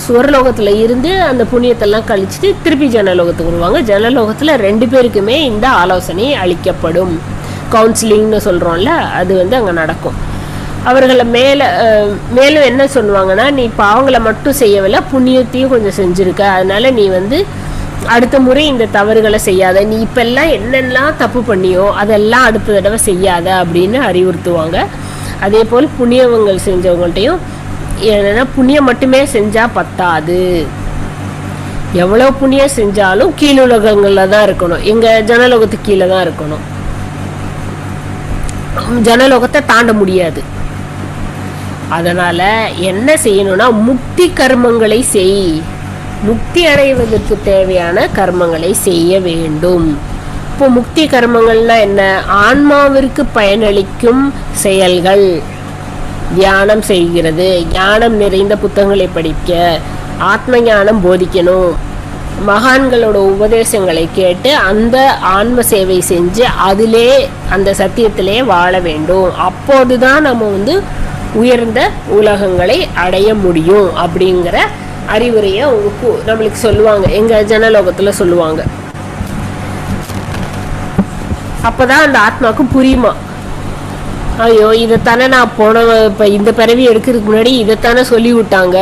சுவரலோகத்தில் இருந்து அந்த புண்ணியத்தெல்லாம் கழிச்சிட்டு திருப்பி ஜனலோகத்துக்கு வருவாங்க. ஜனலோகத்தில் ரெண்டு பேருக்குமே இந்த ஆலோசனை அளிக்கப்படும். கவுன்சிலிங்னு சொல்கிறோம்ல, அது வந்து அங்கே நடக்கும். அவர்களை மேலும் என்ன சொல்லுவாங்கன்னா, நீ பாவங்களை மட்டும் செய்யவில்லை, புண்ணியத்தையும் கொஞ்சம் செஞ்சுருக்க, அதனால நீ வந்து அடுத்த முறை இந்த தவறுகளை செய்யாத, நீ இப்பெல்லாம் என்னெல்லாம் தப்பு பண்ணியோ அதெல்லாம் அடுத்த தடவை செய்யாத அப்படின்னு அறிவுறுத்துவாங்க. அதே போல் புண்ணியவங்கள் செஞ்சவங்கள்ட்டையும் என்னென்னா புண்ணியம் மட்டுமே செஞ்சால் பத்தாது, எவ்வளோ புண்ணியம் செஞ்சாலும் கீழுலகங்களில் தான் இருக்கணும், எங்கள் ஜனலோகத்துக்கு கீழே தான் இருக்கணும், ஜனலோகத்தை தாண்ட முடியாது. அதனால் என்ன செய்யணும்னா முக்தி கர்மங்களை செய், முக்தி அடைவதற்கு தேவையான கர்மங்களை செய்ய வேண்டும். இப்போ முக்தி கர்மங்கள்னா என்ன? ஆன்மாவிற்கு பயனளிக்கும் செயல்கள், தியானம் செய்கிறது, ஞானம் நிறைந்த புத்தகங்களை படிக்க, ஆத்ம ஞானம் போதிக்கணும், மகான்களோட உபதேசங்களை கேட்டு அந்த ஆன்ம சேவை செஞ்சு அதிலே அந்த சத்தியத்திலே வாழ வேண்டும். அப்போதுதான் நம்ம வந்து உயர்ந்த உலகங்களை அடைய முடியும் அப்படிங்கிற அறிவுரையை நம்மளுக்கு சொல்லுவாங்க, எங்கள் ஜனலோகத்தில் சொல்லுவாங்க. அப்போதான் அந்த ஆத்மாவுக்கு புரியுமா, ஐயோ இதைத்தானே நான் இப்போ இந்த பிறவி எடுக்கிறதுக்கு முன்னாடி இதைத்தானே சொல்லி விட்டாங்க,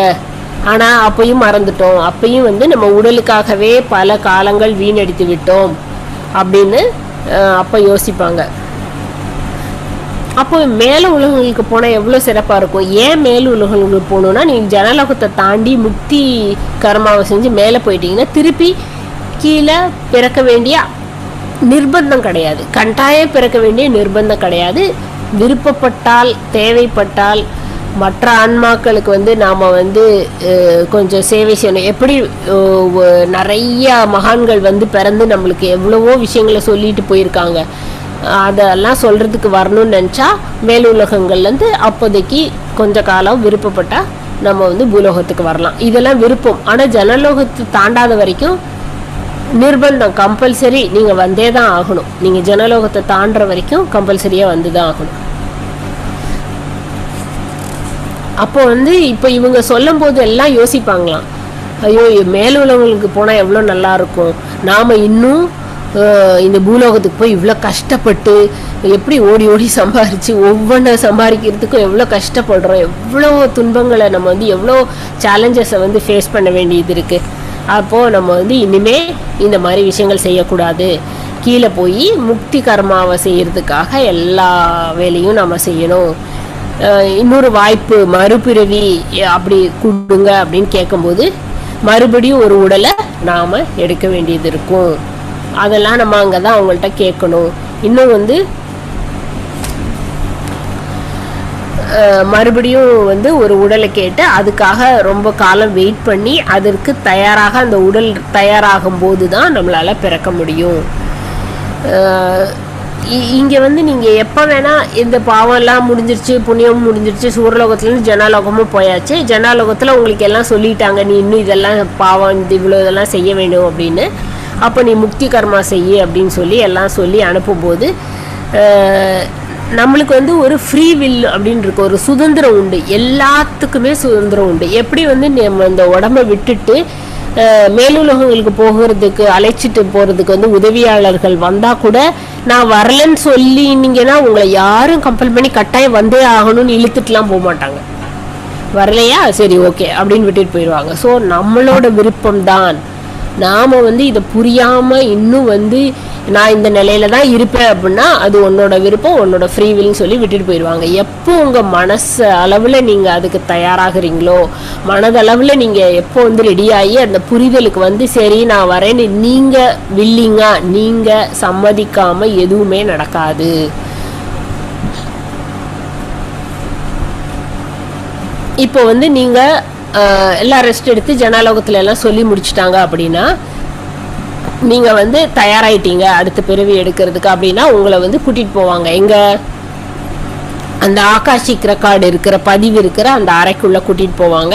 ஆனால் அப்பையும் மறந்துட்டோம், அப்பையும் வந்து நம்ம உடலுக்காகவே பல காலங்கள் வீணடித்து விட்டோம் அப்படின்னு அப்போ யோசிப்பாங்க. அப்போ மேல உலகங்களுக்கு போனால் எவ்வளோ சிறப்பாக இருக்கும். ஏன் மேல் உலகங்களுக்கு போகணுன்னா, நீங்கள் ஜனலோகத்தை தாண்டி முக்தி கர்மாவை செஞ்சு மேலே போயிட்டீங்கன்னா திருப்பி கீழே பிறக்க வேண்டிய நிர்பந்தம் கிடையாது, கட்டாயம் பிறக்க வேண்டிய நிர்பந்தம் கிடையாது. விருப்பப்பட்டால் தேவைப்பட்டால் மற்ற ஆன்மாக்களுக்கு வந்து நாம் வந்து கொஞ்சம் சேவை செய்யணும். எப்படி நிறைய மகான்கள் வந்து பிறந்து நம்மளுக்கு எவ்வளவோ விஷயங்களை சொல்லிட்டு போயிருக்காங்க, அதெல்லாம் சொல்கிறதுக்கு வரணும்னு நினச்சா மேலுலகங்கள்லேருந்து அப்போதைக்கு கொஞ்ச காலம் விருப்பப்பட்டால் நம்ம வந்து பூலோகத்துக்கு வரலாம். இதெல்லாம் விருப்பம். ஆனால் ஜனலோகத்தை தாண்டாத வரைக்கும் நிர்பந்தம், கம்பல்சரி நீங்கள் வந்தே தான் ஆகணும். நீங்கள் ஜனலோகத்தை தாண்டுற வரைக்கும் கம்பல்சரியாக வந்து தான் ஆகணும். அப்போ வந்து இப்போ இவங்க சொல்லும் போது எல்லாம் யோசிப்பாங்களாம், ஐயோ மேலுலகங்களுக்கு போனால் எவ்வளோ நல்லா இருக்கும், நாம் இன்னும் இந்த பூலோகத்துக்கு போய் இவ்வளோ கஷ்டப்பட்டு எப்படி ஓடி ஓடி சம்பாரித்து ஒவ்வொன்றை சம்பாதிக்கிறதுக்கும் எவ்வளோ கஷ்டப்படுறோம், எவ்வளோ துன்பங்களை நம்ம வந்து எவ்வளோ சேலஞ்சஸை வந்து ஃபேஸ் பண்ண வேண்டியது இருக்குது. அப்போது நம்ம வந்து இனிமே இந்த மாதிரி விஷயங்கள் செய்யக்கூடாது, கீழே போய் முக்தி கர்மாவை செய்கிறதுக்காக எல்லா வேலையும் நம்ம செய்யணும். இன்னொரு வாய்ப்பு மறுபிறவி அப்படி கொடுங்க அப்படின்னு கேட்கும்போது மறுபடியும் ஒரு உடலை நாம் எடுக்க வேண்டியது இருக்கும். அதெல்லாம் நம்ம அங்கே தான் அவங்கள்ட்ட கேட்கணும். இன்னும் வந்து மறுபடியும் வந்து ஒரு உடலை கேட்டு அதுக்காக ரொம்ப காலம் வெயிட் பண்ணி அதற்கு தயாராக அந்த உடல் தயாராகும் போது தான் நம்மளால் பிறக்க முடியும். இங்கே வந்து நீங்கள் எப்போ வேணால் இந்த பாவம்லாம் முடிஞ்சிருச்சு, புண்ணியமும் முடிஞ்சிருச்சு, சூரலோகத்துலேருந்து ஜனாலோகமும் போயாச்சு, ஜனாலோகத்தில் உங்களுக்கு எல்லாம் சொல்லிட்டாங்க நீ இன்னும் இதெல்லாம் பாவம் இவ்வளோ இதெல்லாம் செய்ய வேண்டும் அப்படின்னு, அப்போ நீ முக்தி கர்மா செய்ய அப்படின்னு சொல்லி எல்லாம் சொல்லி அனுப்பும்போது நம்மளுக்கு வந்து ஒரு ஃப்ரீ வில் அப்படின்னு இருக்கு, ஒரு சுதந்திரம் உண்டு, எல்லாத்துக்குமே சுதந்திரம் உண்டு. எப்படி வந்து நம்ம இந்த உடம்பை விட்டுட்டு மேலுலகங்களுக்கு போகிறதுக்கு அழைச்சிட்டு போகிறதுக்கு வந்து உதவியாளர்கள் வந்தால் கூட நான் வரலன்னு சொல்லினீங்கன்னா உங்களை யாரும் கம்பல் பண்ணி கட்டாயம் வந்தே ஆகணும்னு இழுத்துட்டுலாம் போக மாட்டாங்க. வரலையா சரி ஓகே அப்படின்னு விட்டுட்டு போயிடுவாங்க. ஸோ நம்மளோட விருப்பம்தான். நாம் வந்து இதை புரியாமல் இன்னும் வந்து நான் இந்த நிலையில தான் இருப்பேன் அப்படின்னா அது உன்னோட விருப்பம், உன்னோட ஃப்ரீ வில்னு சொல்லி விட்டுட்டு போயிடுவாங்க. எப்போ உங்கள் மனசு அளவில் நீங்கள் அதுக்கு தயாராகிறீங்களோ, மனதளவில் நீங்கள் எப்போ வந்து ரெடியாகி அந்த புரிதலுக்கு வந்து சரி நான் வரேன்னு நீங்கள் வில்லிங்காக நீங்கள் சம்மதிக்காமல் எதுவுமே நடக்காது. இப்போ வந்து நீங்கள் எல்லாம் ரெஸ்ட் எடுத்து ஜனாலோகத்துல எல்லாம் சொல்லி முடிச்சுட்டாங்க அப்படின்னா நீங்கள் வந்து தயாராகிட்டீங்க அடுத்த பிறவி எடுக்கிறதுக்கு அப்படின்னா உங்களை வந்து கூட்டிகிட்டு போவாங்க. எங்கே அந்த ஆகாஷிக் ரெக்கார்டு இருக்கிற பதிவு இருக்கிற அந்த அறைக்குள்ளே கூட்டிகிட்டு போவாங்க.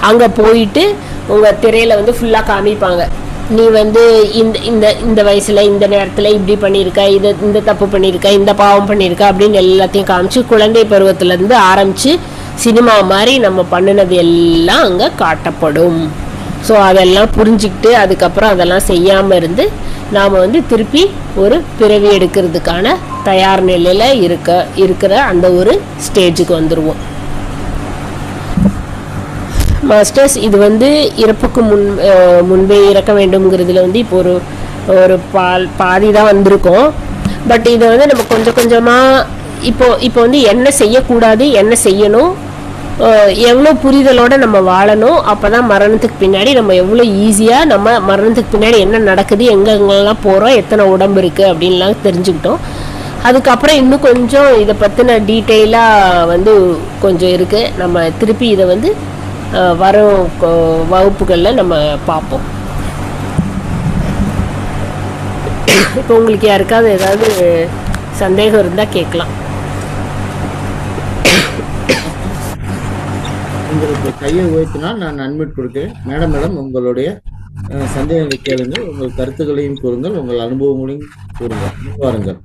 அங்கே போயிட்டு உங்கள் திரையில் வந்து ஃபுல்லாக காமிப்பாங்க. நீ வந்து இந்த இந்த இந்த வயசில் இந்த நேரத்தில் இப்படி பண்ணியிருக்க, இந்த தப்பு பண்ணியிருக்க, இந்த பாவம் பண்ணியிருக்க அப்படின்னு எல்லாத்தையும் காமிச்சு குழந்தை பருவத்துலேருந்து ஆரம்பித்து சினிமா மாதிரி நம்ம பண்ணினது எல்லாம் அங்கே காட்டப்படும். ஸோ அதெல்லாம் புரிஞ்சுக்கிட்டு அதுக்கப்புறம் அதெல்லாம் செய்யாமல் இருந்து நாம் வந்து திருப்பி ஒரு பிறவி எடுக்கிறதுக்கான தயார் நிலையில் இருக்கிற அந்த ஒரு ஸ்டேஜுக்கு வந்துடுவோம். மாஸ்டர்ஸ், இது வந்து இறப்புக்கு முன்பே இறக்க வேண்டும்ங்கிறதுல வந்து இப்போ ஒரு பாதி தான் வந்திருக்கோம். பட் இதை வந்து நம்ம கொஞ்சம் கொஞ்சமாக இப்போ வந்து என்ன செய்யக்கூடாது, என்ன செய்யணும், எவ்வளோ புரிதலோடு நம்ம வாழணும், அப்போ தான் மரணத்துக்கு பின்னாடி நம்ம எவ்வளோ ஈஸியாக நம்ம மரணத்துக்கு பின்னாடி என்ன நடக்குது, எங்கெங்கெல்லாம் போகிறோம், எத்தனை உடம்பு இருக்குது அப்படின்லாம் தெரிஞ்சுக்கிட்டோம். அதுக்கப்புறம் இன்னும் கொஞ்சம் இதை பற்றின டீட்டெயிலாக வந்து கொஞ்சம் இருக்குது. நம்ம திருப்பி இதை வந்து வரும் வகுப்புகளில் நம்ம பார்ப்போம். இப்போ உங்களுக்கு யாருக்காவது ஏதாவது சந்தேகம் இருந்தால் கேட்கலாம். உங்களுக்கு கையை உயர்த்தினால் நான் அட்மிட் கொடுக்கிறேன். மேடம் உங்களுடைய சந்தேகங்களை கேளுங்கள், உங்கள் கருத்துக்களையும் கூறுங்கள், உங்கள் அனுபவங்களையும் கூறுங்கள். வாருங்கள்.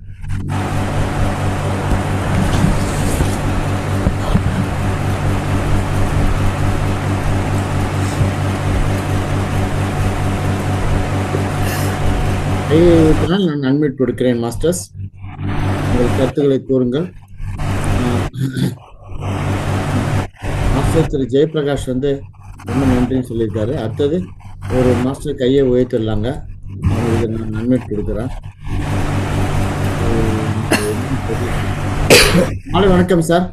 கையை உயர்த்தினால் நான் அட்மிட் கொடுக்கிறேன். மாஸ்டர்ஸ், உங்கள் கருத்துக்களை கூறுங்கள். மாஸ்டர் திரு ஜெயபிரகாஷ் வந்து ரொம்ப நன்றின்னு சொல்லியிருக்காரு. அடுத்தது ஒரு மாஸ்டர் கையை உயர்த்திடலாங்க, அவங்களுக்கு நான் அட்மிட் கொடுக்குறேன். மாலை வணக்கம் சார்.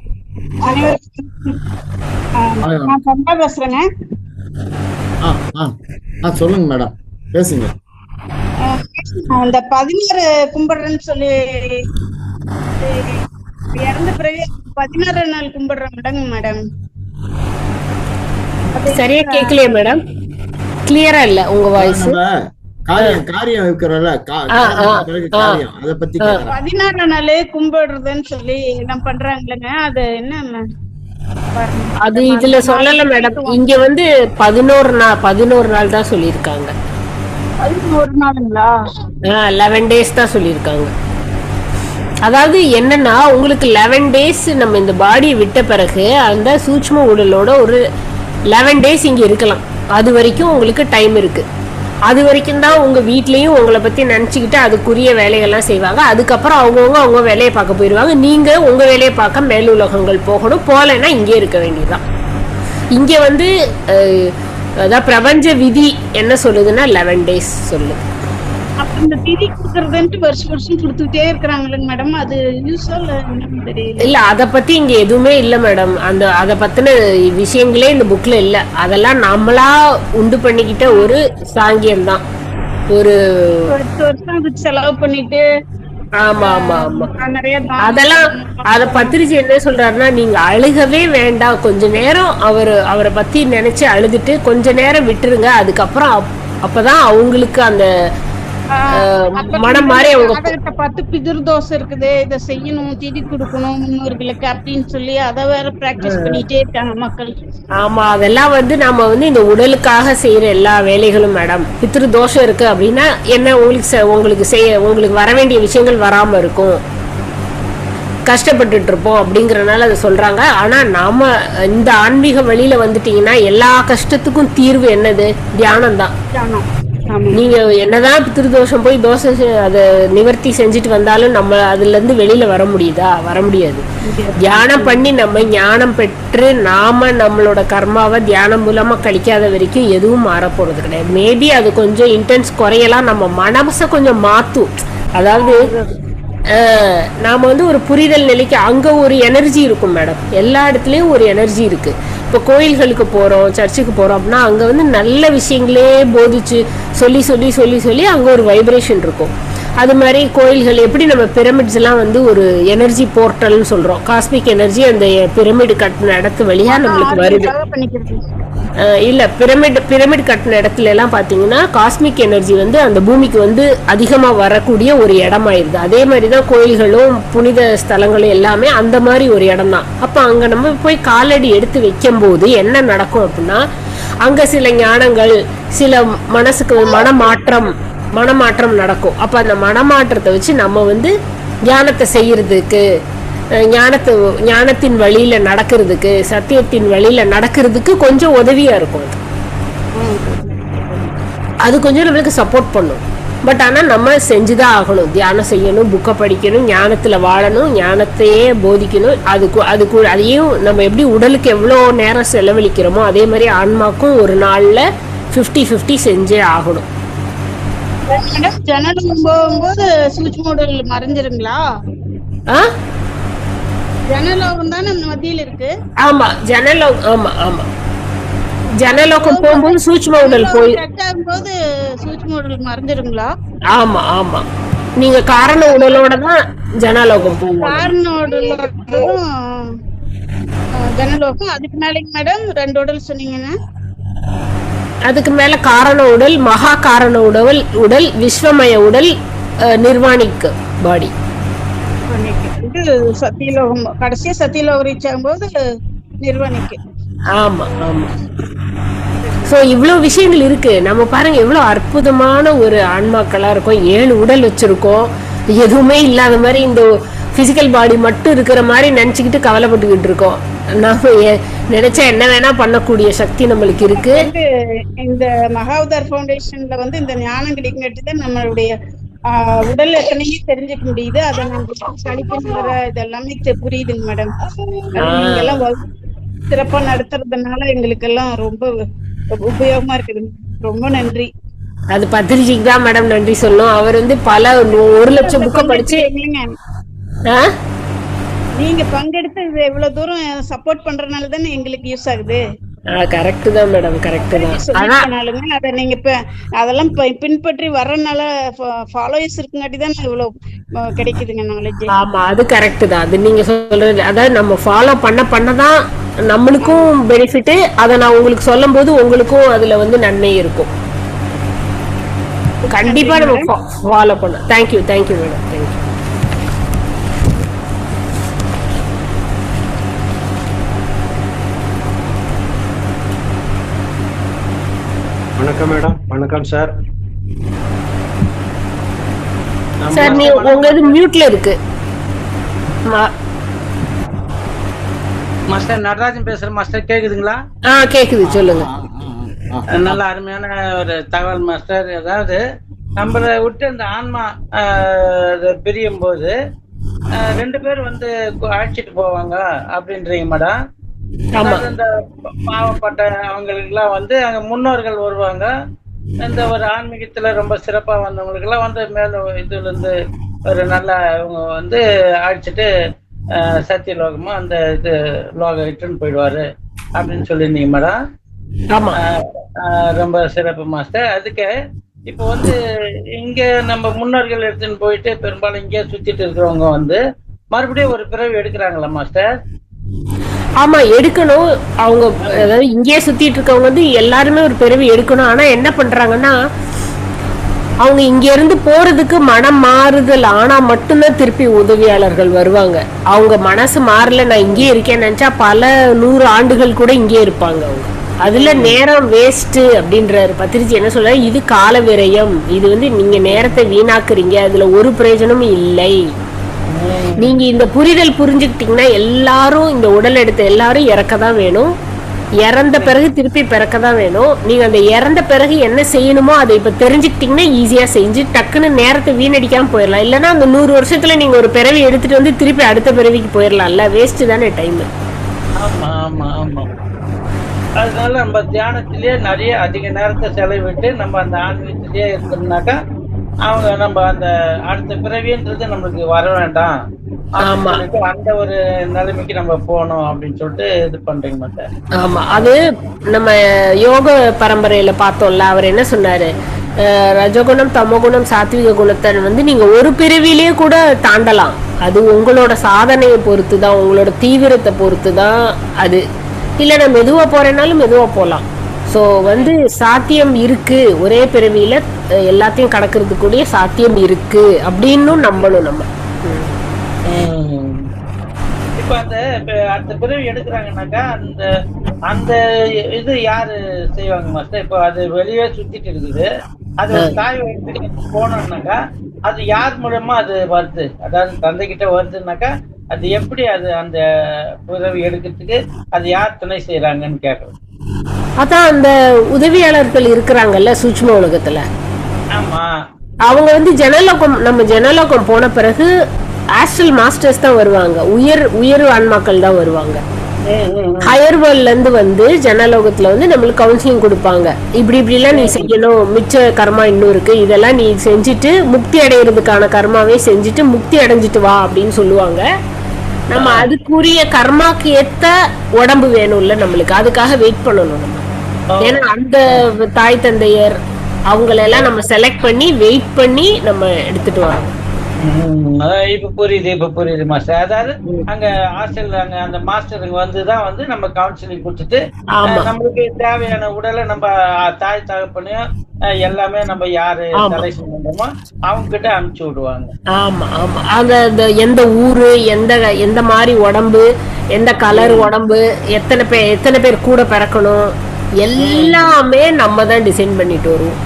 பேசுறேங்க. சொல்லுங்க மேடம், பேசுங்க. அந்த 16 கும்பிடுறேன்னு சொல்லி இறந்த பிறகு 16 நாள் கும்பிடுறேன் மேடம். சரியா கேட்கலையே மேடம், கிளியரா இல்ல உங்க வாய்ஸ். காரியம் இருக்கிறோம்ல, காரியம் அத பத்தி 16 நாள் கும்பிடுறதுன்னு சொல்லி எல்லாம் பண்றாங்களேங்க, அது என்ன? அது இதுல சொல்லல மேடம். இங்க வந்து 11 நாள் தான் சொல்லியிருக்காங்க. 11 நாளுங்களா? 11 days தான் சொல்லியிருக்காங்க. அதாவது என்னன்னா உங்களுக்கு 11 days நம்ம இந்த பாடியை விட்ட பிறகு அந்த சூட்சும உடலோட ஒரு 11 days இங்க இருக்கலாம். அது வரைக்கும் உங்களுக்கு டைம் இருக்கு. அது வரைக்கும் தான் உங்க வீட்லயும் உங்களை பத்தி நினைச்சுக்கிட்டு அதுக்குரிய வேலைகள்லாம் செய்வாங்க. அதுக்கப்புறம் அவங்கவுங்க அவங்க வேலையை பார்க்க போயிடுவாங்க. நீங்க உங்க வேலையை பார்க்க மேலுலகங்கள் போகணும். போகலைன்னா இங்கே இருக்க வேண்டியதுதான். இங்க வந்து அதான் பிரபஞ்ச விதி என்ன சொல்லுதுன்னா 11 days சொல்லுது. அப்ப இந்த திதி குடுக்கறதுன்ட்டு வருஷம் வருஷம் கொடுத்துட்டே இருக்கிறாங்களே மேடம், அது யூஸா தெரியல. இல்ல அத பத்தி இங்க எதுவுமே இல்ல மேடம். அத பத்தின விஷயங்களே இந்த புக்ல இல்ல. அதெல்லாம் நம்மளா உண்டு பண்ணிக்கிட்ட ஒரு சாங்கியம் தான். ஒரு வருஷம் அதுக்கு செலவு பண்ணிட்டு ஆமா ஆமா ஆமா நிறைய அதெல்லாம் அத பத்திரிச்சு என்ன சொல்றாருன்னா, நீங்க அழுகவே வேண்டாம், கொஞ்ச நேரம் அவரை பத்தி நினைச்சு அழுதுட்டு கொஞ்ச நேரம் விட்டுருங்க. அதுக்கப்புறம் அப்பதான் அவங்களுக்கு அந்த மனம் மாறி அவங்க பார்த்து பிதிர் தோசை இருக்குது, இதை செய்யணும், திதி கொடுக்கணும் முன்னோர்களுக்கு அப்படின்னு சொல்லி அதை வேற பிராக்டிஸ் பண்ணிட்டே இருக்காங்க மக்கள். ஆமா, அதெல்லாம் வந்து நம்ம வந்து இந்த உடலுக்காக செய்யற எல்லா வேலைகளும் மேடம். பித்ரு தோஷம் இருக்கு அப்படின்னா என்ன, உங்களுக்கு வர வேண்டிய விஷயங்கள் வராம இருக்கும், கஷ்டப்பட்டுட்டு இருப்போம் அப்படிங்கறதுனால அதை சொல்றாங்க. ஆனா நாம இந்த ஆன்மீக வழியில வந்துட்டீங்கன்னா எல்லா கஷ்டத்துக்கும் தீர்வு என்னது? தியானம் தான். நீங்க என்னதான் பித்ருதோஷம் போய் தோசை அதை நிவர்த்தி செஞ்சுட்டு வந்தாலும் நம்ம அதுல இருந்து வெளியில வர முடியுதா? வர முடியாது. தியானம் பண்ணி நம்ம ஞானம் பெற்று நாம நம்மளோட கர்மாவை தியானம் மூலமா கழிக்காத வரைக்கும் எதுவும் மாற போறது கிடையாது. மேபி அது கொஞ்சம் இன்டென்ஸ் குறையலாம், நம்ம மனசை கொஞ்சம் மாத்தும். அதாவது நாம வந்து ஒரு புரிதல் நிலைக்கு அங்க ஒரு எனர்ஜி இருக்கும் மேடம். எல்லா இடத்துலயும் ஒரு எனர்ஜி இருக்கு. இப்போ கோயில்களுக்கு போறோம், சர்ச்சுக்கு போறோம் அப்படின்னா அங்க வந்து நல்ல விஷயங்களே போதிச்சு சொல்லி சொல்லி சொல்லி சொல்லி அங்க ஒரு வைப்ரேஷன் இருக்கும். அது மாதிரி கோயில்கள் எப்படி நம்ம பிரமிட்ஸ் எல்லாம் வந்து ஒரு எனர்ஜி போர்ட்டல்னு சொல்றோம். காஸ்மிக் எனர்ஜி அந்த பிரமிடு கட்டின இடத்து வழியா நம்மளுக்கு வருது. இல்ல பிரமிட் கட்டின இடத்துல எல்லாம் பாத்தீங்கன்னா காஸ்மிக் எனர்ஜி வந்து அந்த பூமிக்கு வந்து அதிகமா வரக்கூடிய ஒரு இடமாயிருது. அதே மாதிரிதான் கோயில்களும் புனித ஸ்தலங்களும் எல்லாமே அந்த மாதிரி ஒரு இடம் தான். அப்ப அங்க நம்ம போய் காலடி எடுத்து வைக்கும் போது என்ன நடக்கும் அப்படின்னா, அங்க சில ஞானங்கள், சில மனசுக்கு மனமாற்றம் நடக்கும். அப்ப அந்த மனமாற்றத்தை வச்சு நம்ம வந்து தியானத்தை செய்யறதுக்கு, ஞானத்தின் வழியில நடக்கிறதுக்கு, சத்தியத்தின் வழியில நடக்கிறதுக்கு கொஞ்சம் உதவியா இருக்கும். அது கொஞ்சம் நம்மளுக்கு சப்போர்ட் பண்ணும். பட் ஆனா நம்ம செஞ்சுதான் ஆகணும். தியானம் செய்யணும், புக்கை படிக்கணும், ஞானத்துல வாழணும், ஞானத்தையே போதிக்கணும். அதையும் நம்ம எப்படி உடலுக்கு எவ்வளவு நேரம் செலவழிக்கிறோமோ அதே மாதிரி ஆன்மாக்கும் ஒரு நாள்ல 50-50 செஞ்சே ஆகணும். ஜனனம் போகும்போது சூட்சும உடல் மறைஞ்சிருங்களா? ஜனலோகம் தானே மத்தியில இருக்கு. ஆமா ஜனலோகம். ஆமா ஆமா ஜனலோகம் போகும்போது சூட்சும உடல் போது சூட்சும உடல் மறைஞ்சிருங்களா? ஆமா ஆமா நீங்க காரண உடலோட தான் ஜனலோகம் போகும். காரண உடலோட ஜனலோகம். அதுக்கு மேலைக்கு மேடம் 2 உடல் சொன்னீங்கன்னா, அதுக்கு மேல காரண உடல், மகா காரண உடல், விஸ்வமய உடல், நிர்வாணிக் பாடி. சத்தியலோகம் கடைசியா சத்தியலோகம் ரீச் ஆகும்போது நிர்வாணிக்கு. ஆமா ஆமா சோ இவ்வளவு விஷயங்கள் இருக்கு. நம்ம பாருங்க எவ்வளவு அற்புதமான ஒரு ஆன்மாக்களா இருக்கும். 7 உடல் வச்சிருக்கோம். எதுவுமே இல்லாத மாதிரி இந்த பிசிக்கல் பாடி மட்டும் இருக்கிற மாதிரி நினைச்சுக்கிட்டு கவலைப்பட்டுக்கிட்டு இருக்கோம். நாம நினைச்சா என்ன வேணா பண்ணக்கூடிய சக்தி நம்மளுக்கு இருக்கு. இந்த மகாவதார் ஃபவுண்டேஷன்ல வந்து இந்த ஞானம் கிடைக்கிறது நம்மளுடைய உடல் எத்தனையே தெரிஞ்சுக்க முடியுது. அதை நம்ம கணிப்பு இதெல்லாமே புரியுதுங்க மேடம். நீங்க எல்லாம் சிறப்பா நடத்துறதுனால எங்களுக்கு எல்லாம் ரொம்ப உபயோகமா இருக்குது. ரொம்ப நன்றி. அது பத்திரிகைக்கு தான் மேடம் நன்றி சொல்லணும். அவர் வந்து பல 1 லட்சம் புக்கை படிச்சு நீங்க பங்கெடுத்து எவ்வளவு தூரம் சப்போர்ட் பண்றதுனால தானே எங்களுக்கு யூஸ் ஆகுது. கரெக்ட் தான் மேடம், கரெக்ட் தான். அத நீங்க அதெல்லாம் பின்பற்றி வர்றதுனால ஃபாலோவர்ஸ் இருக்குங்காட்டி தான் இவ்வளவு கிடைக்குதுங்க நாலேஜ். ஆமா அது கரெக்ட் தான். அது நீங்க சொல்றது, அதாவது நம்ம ஃபாலோ பண்ணதான் நம்மளுக்கும் பெனிஃபிட். அதை நான் உங்களுக்கு சொல்லும் போது உங்களுக்கும் அதுல வந்து நன்மை இருக்கும். கண்டிப்பா நம்ம ஃபாலோ பண்ண. Thank you madam, thank you. வணக்கம் மேடம். வணக்கம் சார். சார் நீ உங்க மியூட்ல இருக்கு. மாஸ்டர் நடராஜன் பேசுறேன் மாஸ்டர், கேக்குதுங்களா? கேக்குது, சொல்லுங்க. நல்ல அருமையான ஒரு தகவல் மாஸ்டர். அதாவது நம்மளை விட்டு அந்த ஆன்மா பிரியும் போது 2 பேர் வந்து அழைச்சிட்டு போவாங்க அப்படின்றீங்க மேடம். இந்த பாவப்பட்ட அவங்களுக்கு எல்லாம் வந்து அங்க முன்னோர்கள் வருவாங்க. இந்த ஒரு ஆன்மீகத்துல ரொம்ப சிறப்பா வந்தவங்களுக்கு எல்லாம் வந்து மேலும் இதுல இருந்து ஒரு நல்ல இவங்க வந்து அழைச்சிட்டு சத்தியலோகமா அந்த இது லோகம் இட்டுன்னு போயிடுவாரு அப்படின்னு சொல்லியிருந்தீங்க மேடம். ரொம்ப சிறப்பு மாஸ்டர். அதுக்கு இப்போ வந்து இங்க நம்ம முன்னோர்கள் எடுத்துன்னு போயிட்டு பெரும்பாலும் இங்கே சுத்திட்டு இருக்கிறவங்க வந்து மறுபடியும் ஒரு பிறவி எடுக்கிறாங்களா மாஸ்டர்? ஆமா, எடுக்கணும். அவங்க அதாவது இங்கேயே சுத்திட்டு இருக்கவங்க வந்து எல்லாருமே ஒரு பிறவி எடுக்கணும். ஆனா என்ன பண்றாங்கன்னா, அவங்க இங்க இருந்து போறதுக்கு மனம் மாறுதல் ஆனா மட்டும்தான் திருப்பி உதவியாளர்கள் வருவாங்க. அவங்க மனசு மாறல, நான் இங்கே இருக்கேன்னு நினைச்சா பல 100 ஆண்டுகள் கூட இங்கே இருப்பாங்க. அவங்க அதுல நேரம் வேஸ்ட் அப்படின்றாரு பத்திரிச்சி. என்ன சொல்ற, இது கால விரயம், இது வந்து நீங்க நேரத்தை வீணாக்குறீங்க, அதுல ஒரு பிரயோஜனமும் இல்லை. நீங்க இந்த புரிதல் புரிஞ்சுக்கிட்டீங்கன்னா எல்லாரும் இந்த உடல் எடுத்த எல்லாரும் இறக்கதான் வேணும், இறந்த பிறகு திருப்பி பிறக்கதான் வேணும். நீங்க அந்த இறந்த பிறகு என்ன செய்யணுமோ அதை இப்ப தெரிஞ்சுக்கிட்டீங்கன்னா ஈஸியா செஞ்சு டக்குன்னு நேரத்தை வீணடிக்காம போயிடலாம். இல்லைன்னா அந்த 100 வருஷத்துல நீங்க ஒரு பிறவி எடுத்துட்டு வந்து திருப்பி அடுத்த பிறவிக்கு போயிடலாம்ல, வேஸ்ட் தானே டைம். ஆமா ஆமா ஆமா. அதனால நம்ம தியானத்திலேயே நிறைய அதிக நேரத்தை செலவிட்டு நம்ம அந்த ஆன்மீகத்திலேயே இருந்தோம்னாக்கா அவங்க நம்ம அந்த அடுத்த பிறவின்றது நம்மளுக்கு வர வேண்டாம், அந்த ஒரு நிலைமைக்கு நம்ம போகணும் அப்படின்னு சொல்லிட்டு இது பண்றீங்க மாட்டார். ஆமா, அது நம்ம யோக பரம்பரையில பார்த்தோம்ல, அவர் என்ன சொன்னாரு, ரஜகுணம் தமகுணம் சாத்விக குணத்தை வந்து நீங்க ஒரு பிறவிலேயே கூட தாண்டலாம். அது உங்களோட சாதனையை பொறுத்து தான், உங்களோட தீவிரத்தை பொறுத்து தான். அது இல்லை நான் மெதுவா போறேன்னாலும் மெதுவா போகலாம். ஸோ வந்து சாத்தியம் இருக்கு, ஒரே பிறவியில எல்லாத்தையும் கடக்கிறதுக்குரிய சாத்தியம் இருக்கு அப்படின்னு நம்பணும் நம்ம. இப்ப அந்த அடுத்த பிறவி எடுக்கிறாங்கன்னாக்கா அந்த அந்த இது யாரு செய்வாங்க மாஸ்டர்? இப்போ அது வெளியே சுத்திட்டு இருக்குது, அது தாய் வயிற்றுக்கு போனோம்னாக்கா அது யார் மூலமா அது வருது? அதாவது தந்தை கிட்ட வருதுன்னாக்கா அது எப்படி அது அந்த பிறவி எடுக்கிறதுக்கு அது யார் துணை செய்யறாங்கன்னு கேட்கறோம். அதான் அந்த உதவியாளர்கள் இருக்கிறாங்கல்ல சூட்சும உலகத்துல, ஆமா, அவங்க வந்து ஜனலோகம், நம்ம ஜனலோகம் போன பிறகு ஆஸ்ட்ரல் மாஸ்டர்ஸ் தான் வருவாங்க, உயர் ஆன்மாக்கள் தான் வருவாங்க. ஹையர் வேர்ல்ட்ல இருந்து வந்து ஜனலோகத்துல வந்து நம்மளுக்கு கவுன்சிலிங் கொடுப்பாங்க. இப்படிலாம் நீ செய்யணும், மிச்ச கர்மா இன்னும் இருக்கு, இதெல்லாம் நீ செஞ்சுட்டு முக்தி அடைகிறதுக்கான கர்மாவே செஞ்சுட்டு முக்தி அடைஞ்சிட்டு வா அப்படின்னு சொல்லுவாங்க. நம்ம அதுக்குரிய கர்மாக்கு ஏத்த உடம்பு வேணும்ல நம்மளுக்கு, அதுக்காக வெயிட் பண்ணணும் நம்ம. ஏன்னா அந்த தாய் தந்தையர் அவங்களெல்லாம் நம்ம செலக்ட் பண்ணி வெயிட் பண்ணி நம்ம எடுத்துட்டு வரோம். இப்ப புரியுது மாஸ்டர். அதாவது அங்க ஹாஸ்டல் அந்த மாஸ்டருங்க வந்துதான் வந்து நம்ம கவுன்சிலிங் கொடுத்துட்டு நம்மளுக்கு தேவையான உடலை நம்ம தாய் தகப்பனையும் எல்லாமே நம்ம யாரு செலக்ஷன் பண்றோமோ அவங்க கிட்ட அனுப்பிச்சு விடுவாங்க. ஆமா ஆமா, அந்த எந்த ஊரு, எந்த மாதிரி உடம்பு, எந்த கலர் உடம்பு, எத்தனை பேர் கூட பிறக்கணும், எல்லாமே நம்ம தான் டிசைன் பண்ணிட்டு வருவோம்.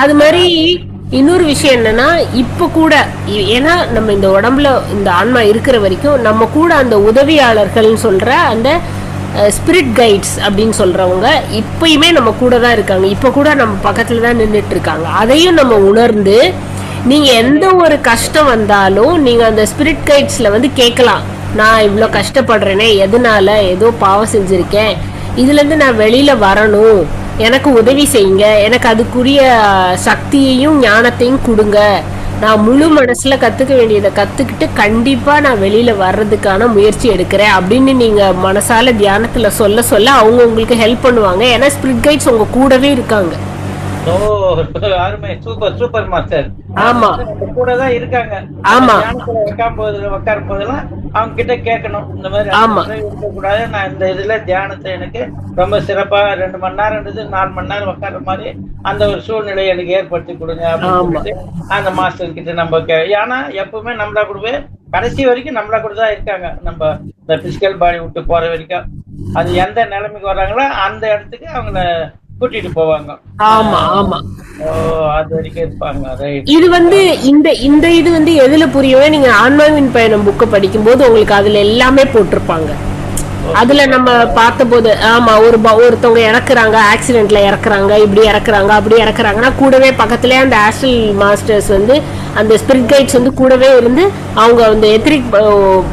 அது மாதிரி இன்னொரு விஷயம் என்னன்னா, இப்ப கூட ஏன்னா நம்ம இந்த உடம்புல இந்த ஆன்மா இருக்கிற வரைக்கும் நம்ம கூட அந்த உதவியாளர்கள் சொல்ற அந்த ஸ்பிரிட் கைட்ஸ் அப்படின்னு சொல்றவங்க இப்பயுமே நம்ம கூட தான் இருக்காங்க. இப்ப கூட நம்ம பக்கத்துல தான் நின்றுட்டு இருக்காங்க. அதையும் நம்ம உணர்ந்து நீங்க எந்த ஒரு கஷ்டம் வந்தாலும் நீங்க அந்த ஸ்பிரிட் கைட்ஸ்ல வந்து கேட்கலாம், நான் இவ்வளோ கஷ்டப்படுறேனே, எதனால, ஏதோ பாவம் செஞ்சிருக்கேன், இதுல இருந்து நான் வெளியில வரணும், எனக்கு உதவி செய்யுங்க, எனக்கு அதுக்குரிய சக்தியையும் ஞானத்தையும் கொடுங்க, நான் முழு மனசுல கத்துக்க வேண்டியதை கத்துக்கிட்டு கண்டிப்பா நான் வெளியில வர்றதுக்கான முயற்சி எடுக்கிறேன் அப்படின்னு நீங்க மனசால தியானத்துல சொல்ல சொல்ல அவங்க உங்களுக்கு ஹெல்ப் பண்ணுவாங்க. ஏன்னா ஸ்பிரிட் கைட்ஸ் உங்க கூடவே இருக்காங்க. Super master. ஆமா, கூட தான் இருக்காங்க. ஆமா, உட்காரும் போதெல்லாம் அவங்க கிட்ட கேட்கணும், இந்த மாதிரி இருக்கக்கூடாது, நான் இந்த இதுல தியானத்தை எனக்கு ரொம்ப சிறப்பா 2 மணி நேரம் 4 மணி நேரம் உட்கார்ற மாதிரி அந்த ஒரு சூழ்நிலை எனக்கு ஏற்படுத்தி கொடுங்க அப்படின்னு அந்த மாஸ்டர் கிட்ட நம்ம ஏன்னா எப்பவுமே நம்மளா கூடவே கடைசி வரைக்கும் நம்மளா கூட தான் இருக்காங்க. நம்ம இந்த பிசிக்கல் பாடி விட்டு போற வரைக்கும் அது எந்த நிலைமைக்கு வர்றாங்களோ அந்த இடத்துக்கு அவங்கள கூட்டிட்டு போவாங்க. ஆமா ஆமா, அது வரைக்கும் இருப்பாங்க. இது வந்து இந்த இது வந்து எதுல புரியவே, நீங்க ஆன்மாவின் பயணம் புக்கை படிக்கும் போது உங்களுக்கு அதுல எல்லாமே போட்டிருப்பாங்க. அதுல நம்ம பார்த்தபோது ஆமா ஒருத்தவங்க இறக்குறாங்க, ஆக்சிடென்ட்ல இறக்குறாங்க, இப்படி இறக்குறாங்க அப்படி இறக்குறாங்கன்னா கூடவே பக்கத்துலயே அந்த ஆஸ்ட்ரல் மாஸ்டர்ஸ் வந்து அந்த ஸ்பிரிட் கைட்ஸ் வந்து கூடவே இருந்து அவங்க அந்த எத்திரிக்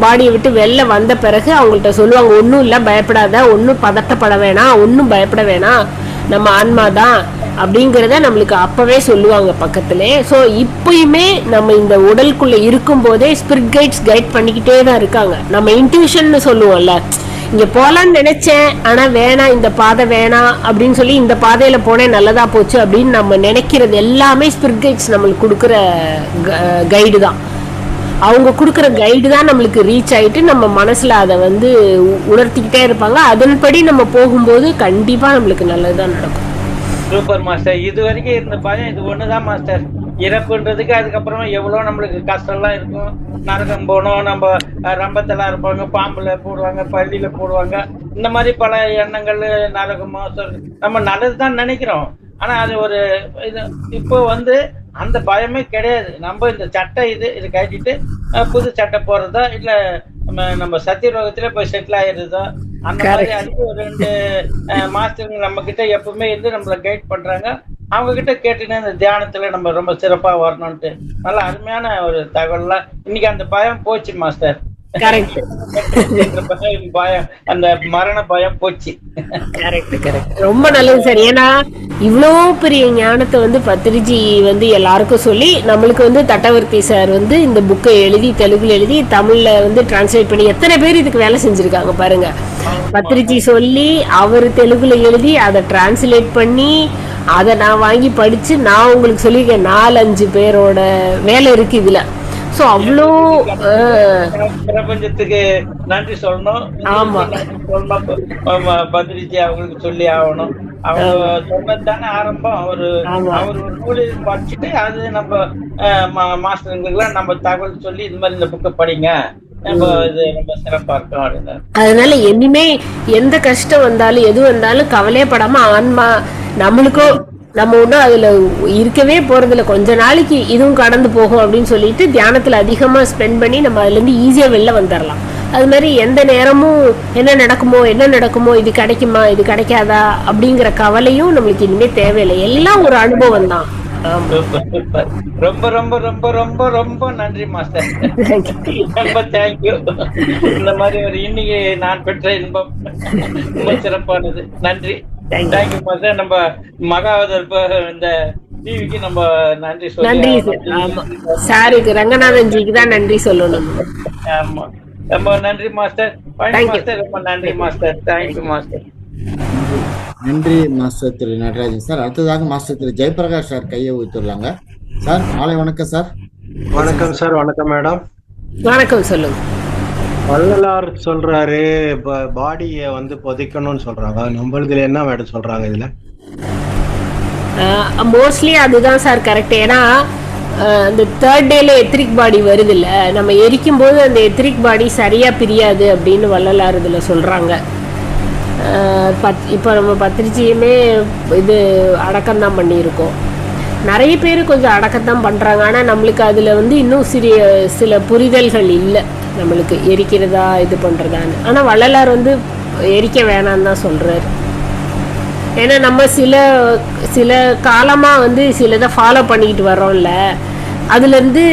பாடியை விட்டு வெளில வந்த பிறகு அவங்கள்ட்ட சொல்லுவாங்க, ஒன்றும் இல்லை பயப்படாத, ஒன்றும் பதட்டப்பட வேணாம், ஒன்றும் பயப்பட வேணாம், நம்ம ஆன்மா தான் அப்படிங்கிறத நம்மளுக்கு அப்பவே சொல்லுவாங்க பக்கத்திலே. ஸோ இப்பயுமே நம்ம இந்த உடலுக்குள்ள இருக்கும் போதே ஸ்பிரிட் கைட்ஸ் கைட் பண்ணிக்கிட்டே தான் இருக்காங்க. நம்ம இன்ட்யூஷன் சொல்லுவோம்ல, இங்க போலான்னு நினைச்சேன் ஆனா வேணாம், இந்த பாதை வேணாம் அப்படின்னு சொல்லி இந்த பாதையில போனேன் நல்லதா போச்சு அப்படின்னு நம்ம நினைக்கிறது எல்லாமே ஸ்பிரிட் கைட்ஸ் நம்மளுக்கு கொடுக்குற கைடு தான். அவங்க கொடுக்குற கைடு தான் நம்மளுக்கு ரீச் ஆயிட்டு நம்ம மனசுல அதை வந்து உணர்த்திக்கிட்டே இருப்பாங்க. அதன்படி நம்ம போகும்போது கண்டிப்பா நம்மளுக்கு நல்லதுதான் நடக்கும். Super master. இது வரைக்கும் இருந்த பயம் இது ஒண்ணுதான் மாஸ்டர். இறப்புன்றதுக்கு அதுக்கப்புறமா எவ்வளவு நம்மளுக்கு கஷ்டம்லாம் இருக்கும். நரகம் போனோம், நம்ம ரம்பத்தெல்லாம் இருப்பாங்க, பாம்புல போடுவாங்க, பள்ளியில போடுவாங்க, இந்த மாதிரி பல எண்ணங்கள் நரகமோ நம்ம நல்லதுதான் நினைக்கிறோம். ஆனா அது ஒரு இது இப்போ வந்து அந்த பயமே கிடையாது. நம்ம இந்த சட்டை இது கட்டிட்டு புது சட்டை போடுறதா இல்ல நம்ம சத்தியலோகத்துல போய் செட்டில் ஆயிடுறதோ அந்த மாதிரி அதுக்கு ஒரு 2 மாஸ்டருங்க நம்ம கிட்ட எப்பவுமே இருந்து நம்மள கைட் பண்றாங்க. அவங்க கிட்ட கேட்டுன்னு இந்த தியானத்துல நம்ம ரொம்ப சிறப்பா வரணும்ட்டு நல்ல அருமையான ஒரு தகவல்லாம். இன்னைக்கு அந்த பயம் போச்சு மாஸ்டர். பயம், அந்த மரண பயம் போச்சு. ரொம்ப நல்லது சார். ஏன்னா இவ்வளோ பெரிய ஞானத்தை வந்து பத்திரிஜி வந்து எல்லாருக்கும் சொல்லி நம்மளுக்கு வந்து தட்டவர்த்தி சார் வந்து இந்த புக்கை எழுதி தெலுங்குல எழுதி தமிழ்ல வந்து டிரான்ஸ்லேட் பண்ணி எத்தனை பேர் இதுக்கு வேலை செஞ்சிருக்காங்க பாருங்க. பத்திரிஜி சொல்லி அவர் தெலுங்குல எழுதி அதை டிரான்ஸ்லேட் பண்ணி அதை நான் வாங்கி படிச்சு நான் உங்களுக்கு சொல்லியிருக்கேன். 4-5 பேரோட வேலை இருக்கு இதுல. சோ அவ்வளோ பிரபஞ்சத்துக்கு நன்றி சொல்லணும். ஆமா, பத்ரிஜி அவங்களுக்கு சொல்லி ஆகணும். அவங்க சொன்னதானே ஆரம்பம். அவர் ஒரு நூல் படிச்சுட்டு அது நம்ம மாஸ்டருங்களுக்குலாம் நம்ம தகவல் சொல்லி இது மாதிரி இந்த புக்கை படிங்க, இது ரொம்ப சிறப்பா இருக்கும் அப்படின்னு. அதனால இனிமே எந்த கஷ்டம் வந்தாலும் எது வந்தாலும் கவலையப்படாம ஆன்மா நம்மளுக்கும் நம்ம ஒன்றும் அதுல இருக்கவே போறதில்ல, கொஞ்ச நாளைக்கு இதுவும் கடந்து போகும் அப்படின்னு சொல்லிட்டு தியானத்துல அதிகமா ஸ்பெண்ட் பண்ணி நம்ம அதுல இருந்து ஈஸியா வெளில வந்துடலாம். அது மாதிரி எந்த நேரமும் என்ன நடக்குமோ, இது கிடைக்குமா இது கிடைக்காதா அப்படிங்கிற கவலையும் நம்மளுக்கு இனிமே தேவையில்லை. எல்லாம் ஒரு அனுபவம் தான். ரொம்ப ரொம்ப ரொம்ப ரொம்ப ரொம்ப நன்றி மாஸ்டர். ரொம்ப தேங்க்யூ. இந்த மாதிரி ஒரு இன்னைக்கு நான் பெற்ற இன்பம் ரொம்ப சிறப்பானது. நன்றி, தேங்க்யூ மாஸ்டர். நம்ம மகாவதர் இந்த டிவிக்கு நம்ம நன்றி சொல்லணும். சாருக்கு ரங்கநாதன் ஜிக்கு தான் நன்றி சொல்லணும். ஆமா, ரொம்ப நன்றி மாஸ்டர். ரொம்ப நன்றி மாஸ்டர். Thank you master. நன்றி மாஸ்டர் திரு நடராஜன் சார். அடுத்ததாக மாஸ்டர் திரு ஜெயபிரகாஷ் சார் கையை ஊத்துறாங்க. சார் மாலை வணக்கம் சார். வணக்கம் சார். வணக்கம் மேடம். வணக்கம். சொல்லுங்க. வள்ளலார் சொல்றாரு பாடியை வந்து புதைக்கணும்னு சொல்றாங்க. நம்மளதுல என்ன மேடம் சொல்றாங்க இதுல? மோஸ்ட்லி அதுதான் சார் கரெக்ட். ஏன்னா அந்த 3rd டேல எத்திரிக் பாடி வருது இல்ல, நம்ம எரிக்கும் போது அந்த எத்திரிக் பாடி சரியா பிரியாது அப்படின்னு வள்ளலார் இதுல சொல்றாங்க. இப்போ நம்ம பத்திரிச்சியுமே இது அடக்கம் தான் பண்ணியிருக்கோம். நிறைய பேர் கொஞ்சம் அடக்கத்தான் பண்ணுறாங்க. ஆனால் நம்மளுக்கு அதில் வந்து இன்னும் சில புரிதல்கள் இல்லை நம்மளுக்கு எரிக்கிறதா இது பண்ணுறதான்னு. ஆனால் வள்ளலார் வந்து எரிக்க வேணான்னு தான் சொல்கிறார். ஏன்னா நம்ம சில காலமாக வந்து சிலதை ஃபாலோ பண்ணிக்கிட்டு வர்றோம்ல, அதுலேருந்து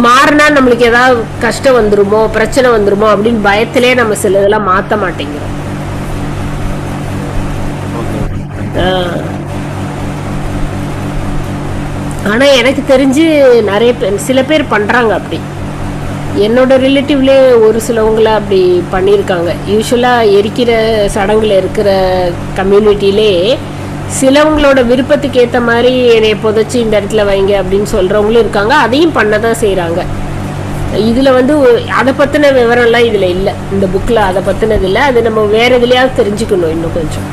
மாறினா நம்மளுக்கு ஏதாவது கஷ்டம் வந்துருமோ பிரச்சனை வந்துருமோ அப்படின்னு பயத்திலே நம்ம சில இதெல்லாம் மாற்ற மாட்டேங்கிறோம். ஆனா எனக்கு தெரிஞ்சு சில பேர் பண்றாங்க அப்படி. என்னோட ரிலேட்டிவ்லேயே ஒரு சிலவங்கள அப்படி பண்ணியிருக்காங்க. யூஸ்வலா எரிக்கிற சடங்குல இருக்கிற கம்யூனிட்டிலே சிலவங்களோட விருப்பத்துக்கு ஏற்ற மாதிரி என்னை புதைச்சி இந்த இடத்துல வைங்க அப்படின்னு சொல்றவங்களும் இருக்காங்க. அதையும் பண்ணதான் செய்யறாங்க. இதுல வந்து அதை பத்தின விவரம்லாம் இதுல இல்லை, இந்த புக்ல அதை பத்தினது இல்லை. அது நம்ம வேற எதுலயாவது தெரிஞ்சுக்கணும் இன்னும் கொஞ்சம்.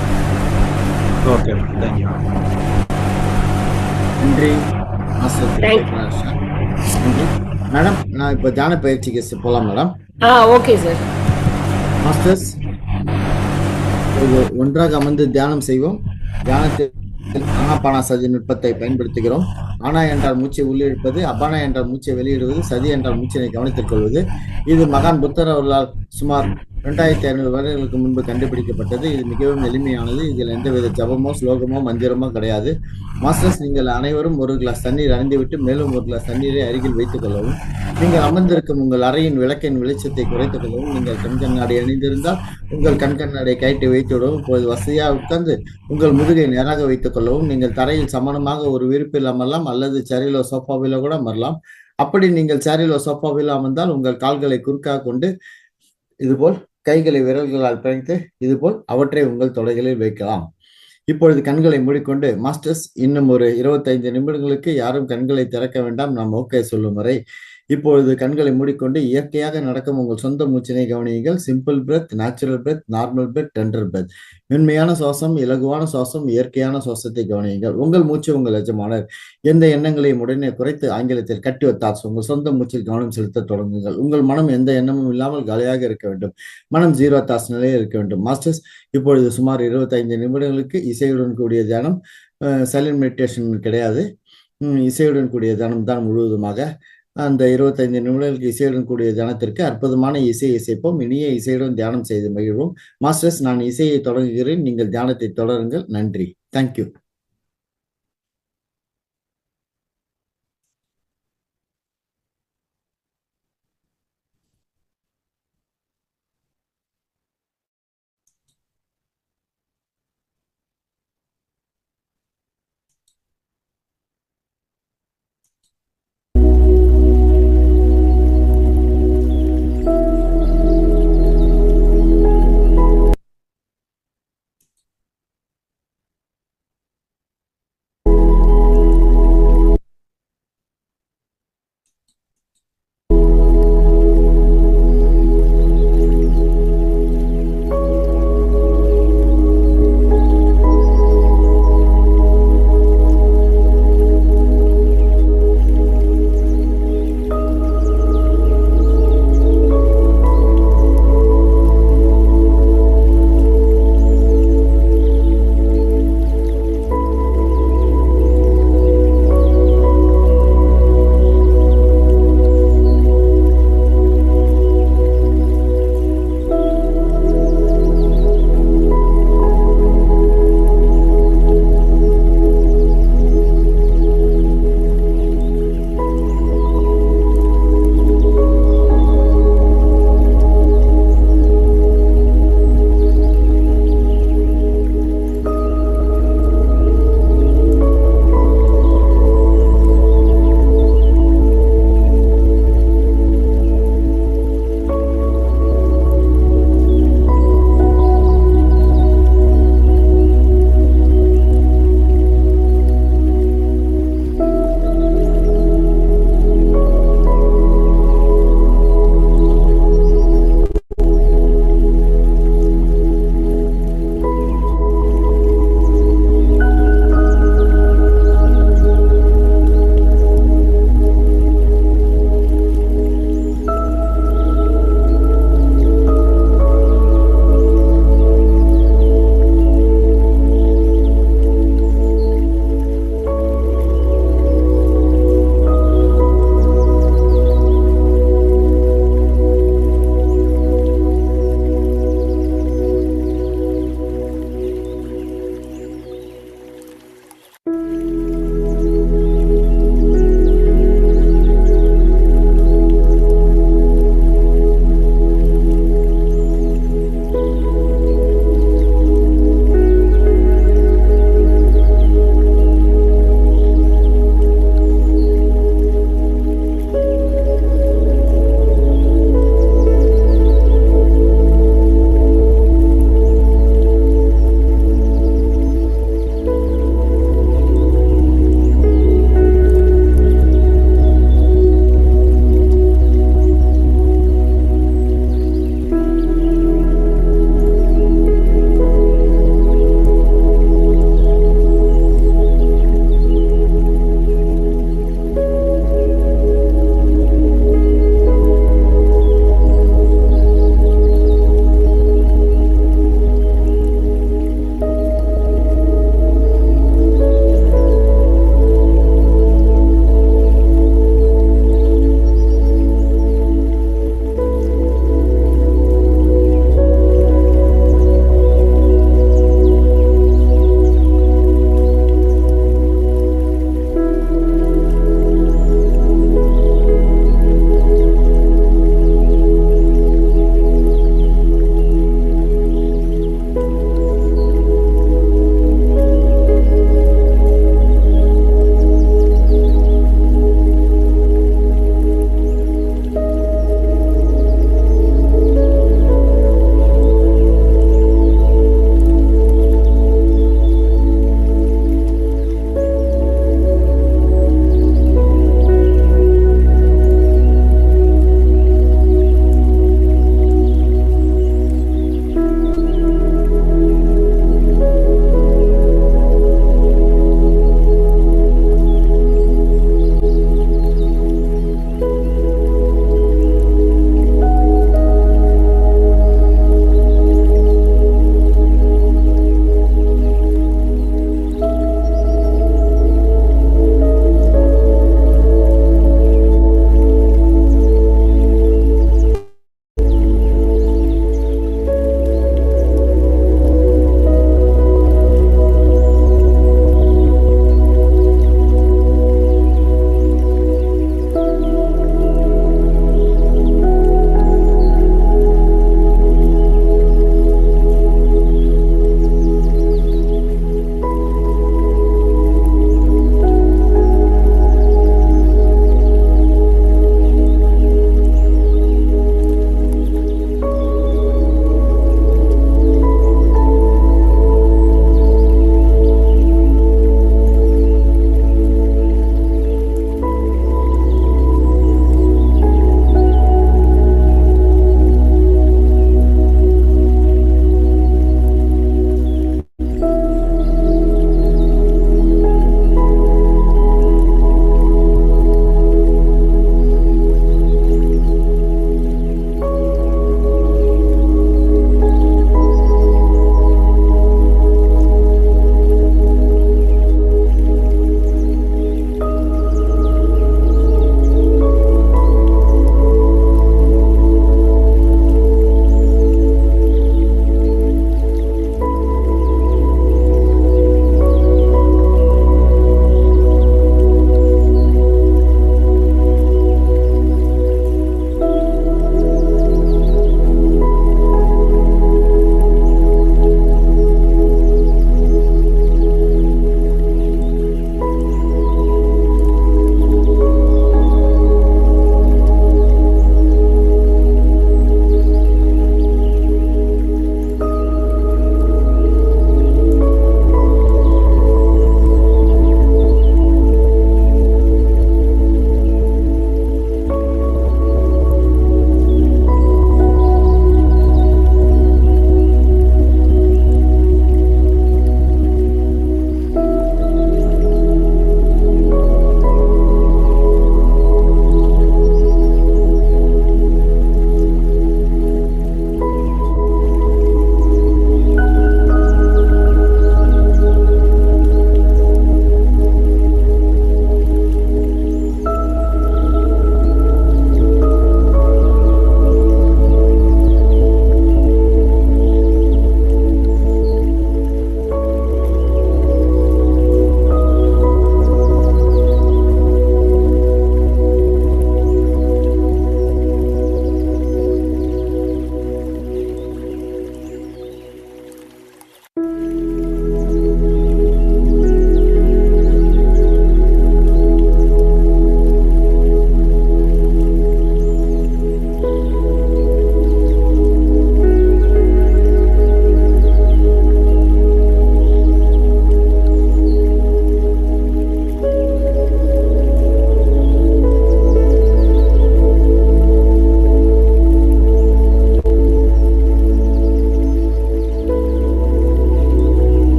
நன்றி மேடம். நான் இப்போ தியான பயிற்சிக்கு போகலாம் மேடம். Okay sir. மாஸ்டர்ஸ், ஒன்றாக அமர்ந்து தியானம் செய்வோம். தியானத்தில் ஆனாபானசதி நுட்பத்தை பயன்படுத்துகிறோம். ஆனா என்றால் மூச்சை உள்ளிழுப்பது, அபானா என்றால் மூச்சை வெளியிடுவது, சதி என்றால் மூச்சினை கவனித்துக் கொள்வது. இது மகான் புத்தர் அவர்களால் சுமார் 2500 வருடங்களுக்கு முன்பு கண்டுபிடிக்கப்பட்டது. இது மிகவும் எளிமையானது. இதில் எந்தவித ஜபமோ ஸ்லோகமோ மந்திரமோ கிடையாது. மாஸ்டர்ஸ், நீங்கள் அனைவரும் ஒரு கிளாஸ் தண்ணீர் அருந்திவிட்டு மேலும் ஒரு கிளாஸ் தண்ணீரை அருகில் வைத்துக் கொள்ளவும். நீங்கள் அமர்ந்திருக்கும் உங்கள் அறையின் விளக்கின் வெளிச்சத்தை குறைத்துக் கொள்ளவும். நீங்கள் கண்கண்ணாடி அணிந்திருந்தால் உங்கள் கண்கண்ணாடியை கைட்டு வைத்து விடவும். இப்போது வசதியாக உட்கார்ந்து உங்கள் முதுகை நேராக வைத்துக் கொள்ளவும். நீங்கள் தரையில் சமணமாக ஒரு விரிப்பில் அமரலாம் அல்லது சேரிலோ சோஃபாவிலோ கூட அமரலாம். அப்படி நீங்கள் சேரிலோ சோஃபாவிலோ அமர்ந்தால் உங்கள் கால்களை குறுக்காக கொண்டு இதுபோல் கைகளை விரல்களால் பிணைத்து இதுபோல் அவற்றை உங்கள் தொடைகளில் வைக்கலாம். இப்பொழுது கண்களை மூடிக்கொண்டு, மாஸ்டர்ஸ், இன்னும் ஒரு 25 நிமிடங்களுக்கு யாரும் கண்களை திறக்க வேண்டாம், நாம் ஓகே சொல்லும் வரை. இப்பொழுது கண்களை மூடிக்கொண்டு இயற்கையாக நடக்கும் உங்கள் சொந்த மூச்சினை கவனியுங்கள். Simple breath, natural breath, normal breath, tender breath. மென்மையான சுவாசம், இலகுவான சுவாசம், இயற்கையான சுவாசத்தை கவனியுங்கள். உங்கள் மூச்சு உங்கள் எஜமானர். எந்த எண்ணங்களையும் உடனே குறைத்து, ஆங்கிலத்தில் கட் யுவர் தாட்ஸ், உங்கள் சொந்த மூச்சில் கவனம் செலுத்த தொடங்குங்கள். உங்கள் மனம் எந்த எண்ணமும் இல்லாமல் காலியாக இருக்க வேண்டும். மனம் 0 தாட்ஸ் நிலையில் இருக்க வேண்டும். மாஸ்டர்ஸ், இப்பொழுது சுமார் 25 நிமிடங்களுக்கு இசையுடன் கூடிய தியானம், சைலண்ட் மெடிடேஷன் கிடையாது, இசையுடன் கூடிய தியானம் தான் முழுவதுமாக. அந்த 25 நிமிடங்களுக்கு இசையுடன் கூடிய தியானத்திற்கு அற்புதமான இசை இசைப்போம். இனிய இசையுடன் தியானம் செய்து மகிழ்வோம். மாஸ்டர்ஸ், நான் இசையை தொடங்குகிறேன், நீங்கள் தியானத்தை தொடருங்கள். நன்றி. தேங்க்யூ.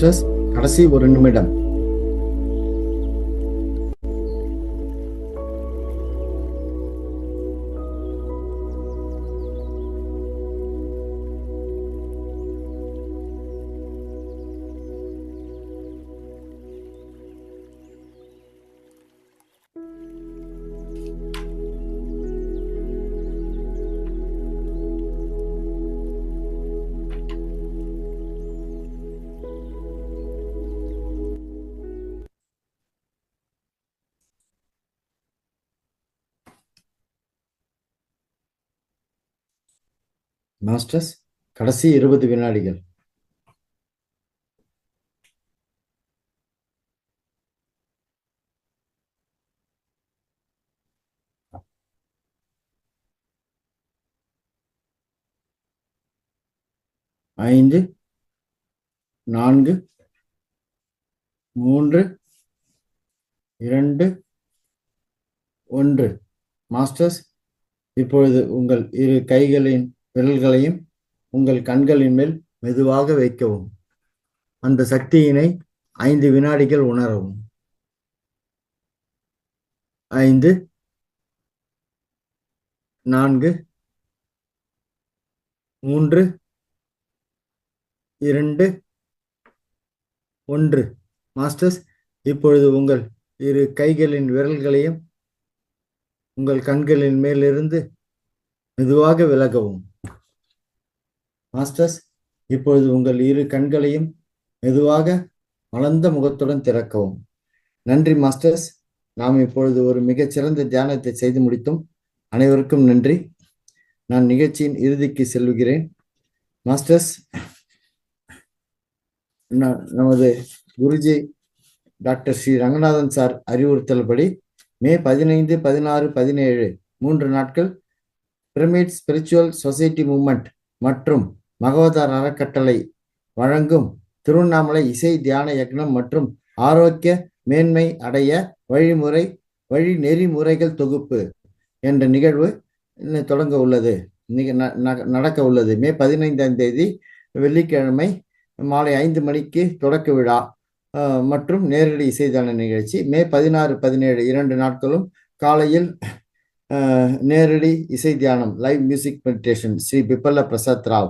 மாஸ்டர்ஸ் கடைசி 1 நிமிடம். மாஸ்டர்ஸ் கடைசி 20 வினாடிகள். ஐந்து, 4, 3, 2, 1. மாஸ்டர்ஸ் இப்பொழுது உங்கள் இரு கைகளின் விரல்களையும் உங்கள் கண்களின் மேல் மெதுவாக வைக்கவும். அந்த சக்தியினை 5 வினாடிகள் உணரவும். 5, 4, 3, 2, 1. மாஸ்டர்ஸ் இப்பொழுது உங்கள் இரு கைகளின் விரல்களையும் உங்கள் கண்களின் மேலிருந்து மெதுவாக விலகவும். மாஸ்டர்ஸ் இப்பொழுது உங்கள் இரு கண்களையும் மெதுவாக வளர்ந்த முகத்துடன் திறக்கவும். நன்றி மாஸ்டர்ஸ். நாம் இப்பொழுது ஒரு மிகச்சிறந்த தியானத்தை செய்து முடித்தோம். அனைவருக்கும் நன்றி. நான் நிகழ்ச்சியின் இறுதிக்கு செல்கிறேன். மாஸ்டர்ஸ், நமது குருஜி டாக்டர் ஸ்ரீ ரங்கநாதன் சார் அறிவுறுத்தல்படி மே 15, 16, 17 3 நாட்கள் பிரமிட் ஸ்பிரிச்சுவல் சொசைட்டி மூவ்மெண்ட் மற்றும் மகவதார் அறக்கட்டளை வழங்கும் திருவண்ணாமலை இசை தியான யக்னம் மற்றும் ஆரோக்கிய மேன்மை அடைய வழி நெறிமுறைகள் தொகுப்பு என்ற நிகழ்வு தொடங்க உள்ளது, நடக்க உள்ளது. மே 15ஆம் தேதி வெள்ளிக்கிழமை மாலை 5 மணிக்கு தொடக்க விழா மற்றும் நேரடி இசைதான நிகழ்ச்சி. மே 16, 17 2 நாட்களும் காலையில் நேரடி இசை தியானம் live music meditation Sri Pippalla Prasad Rao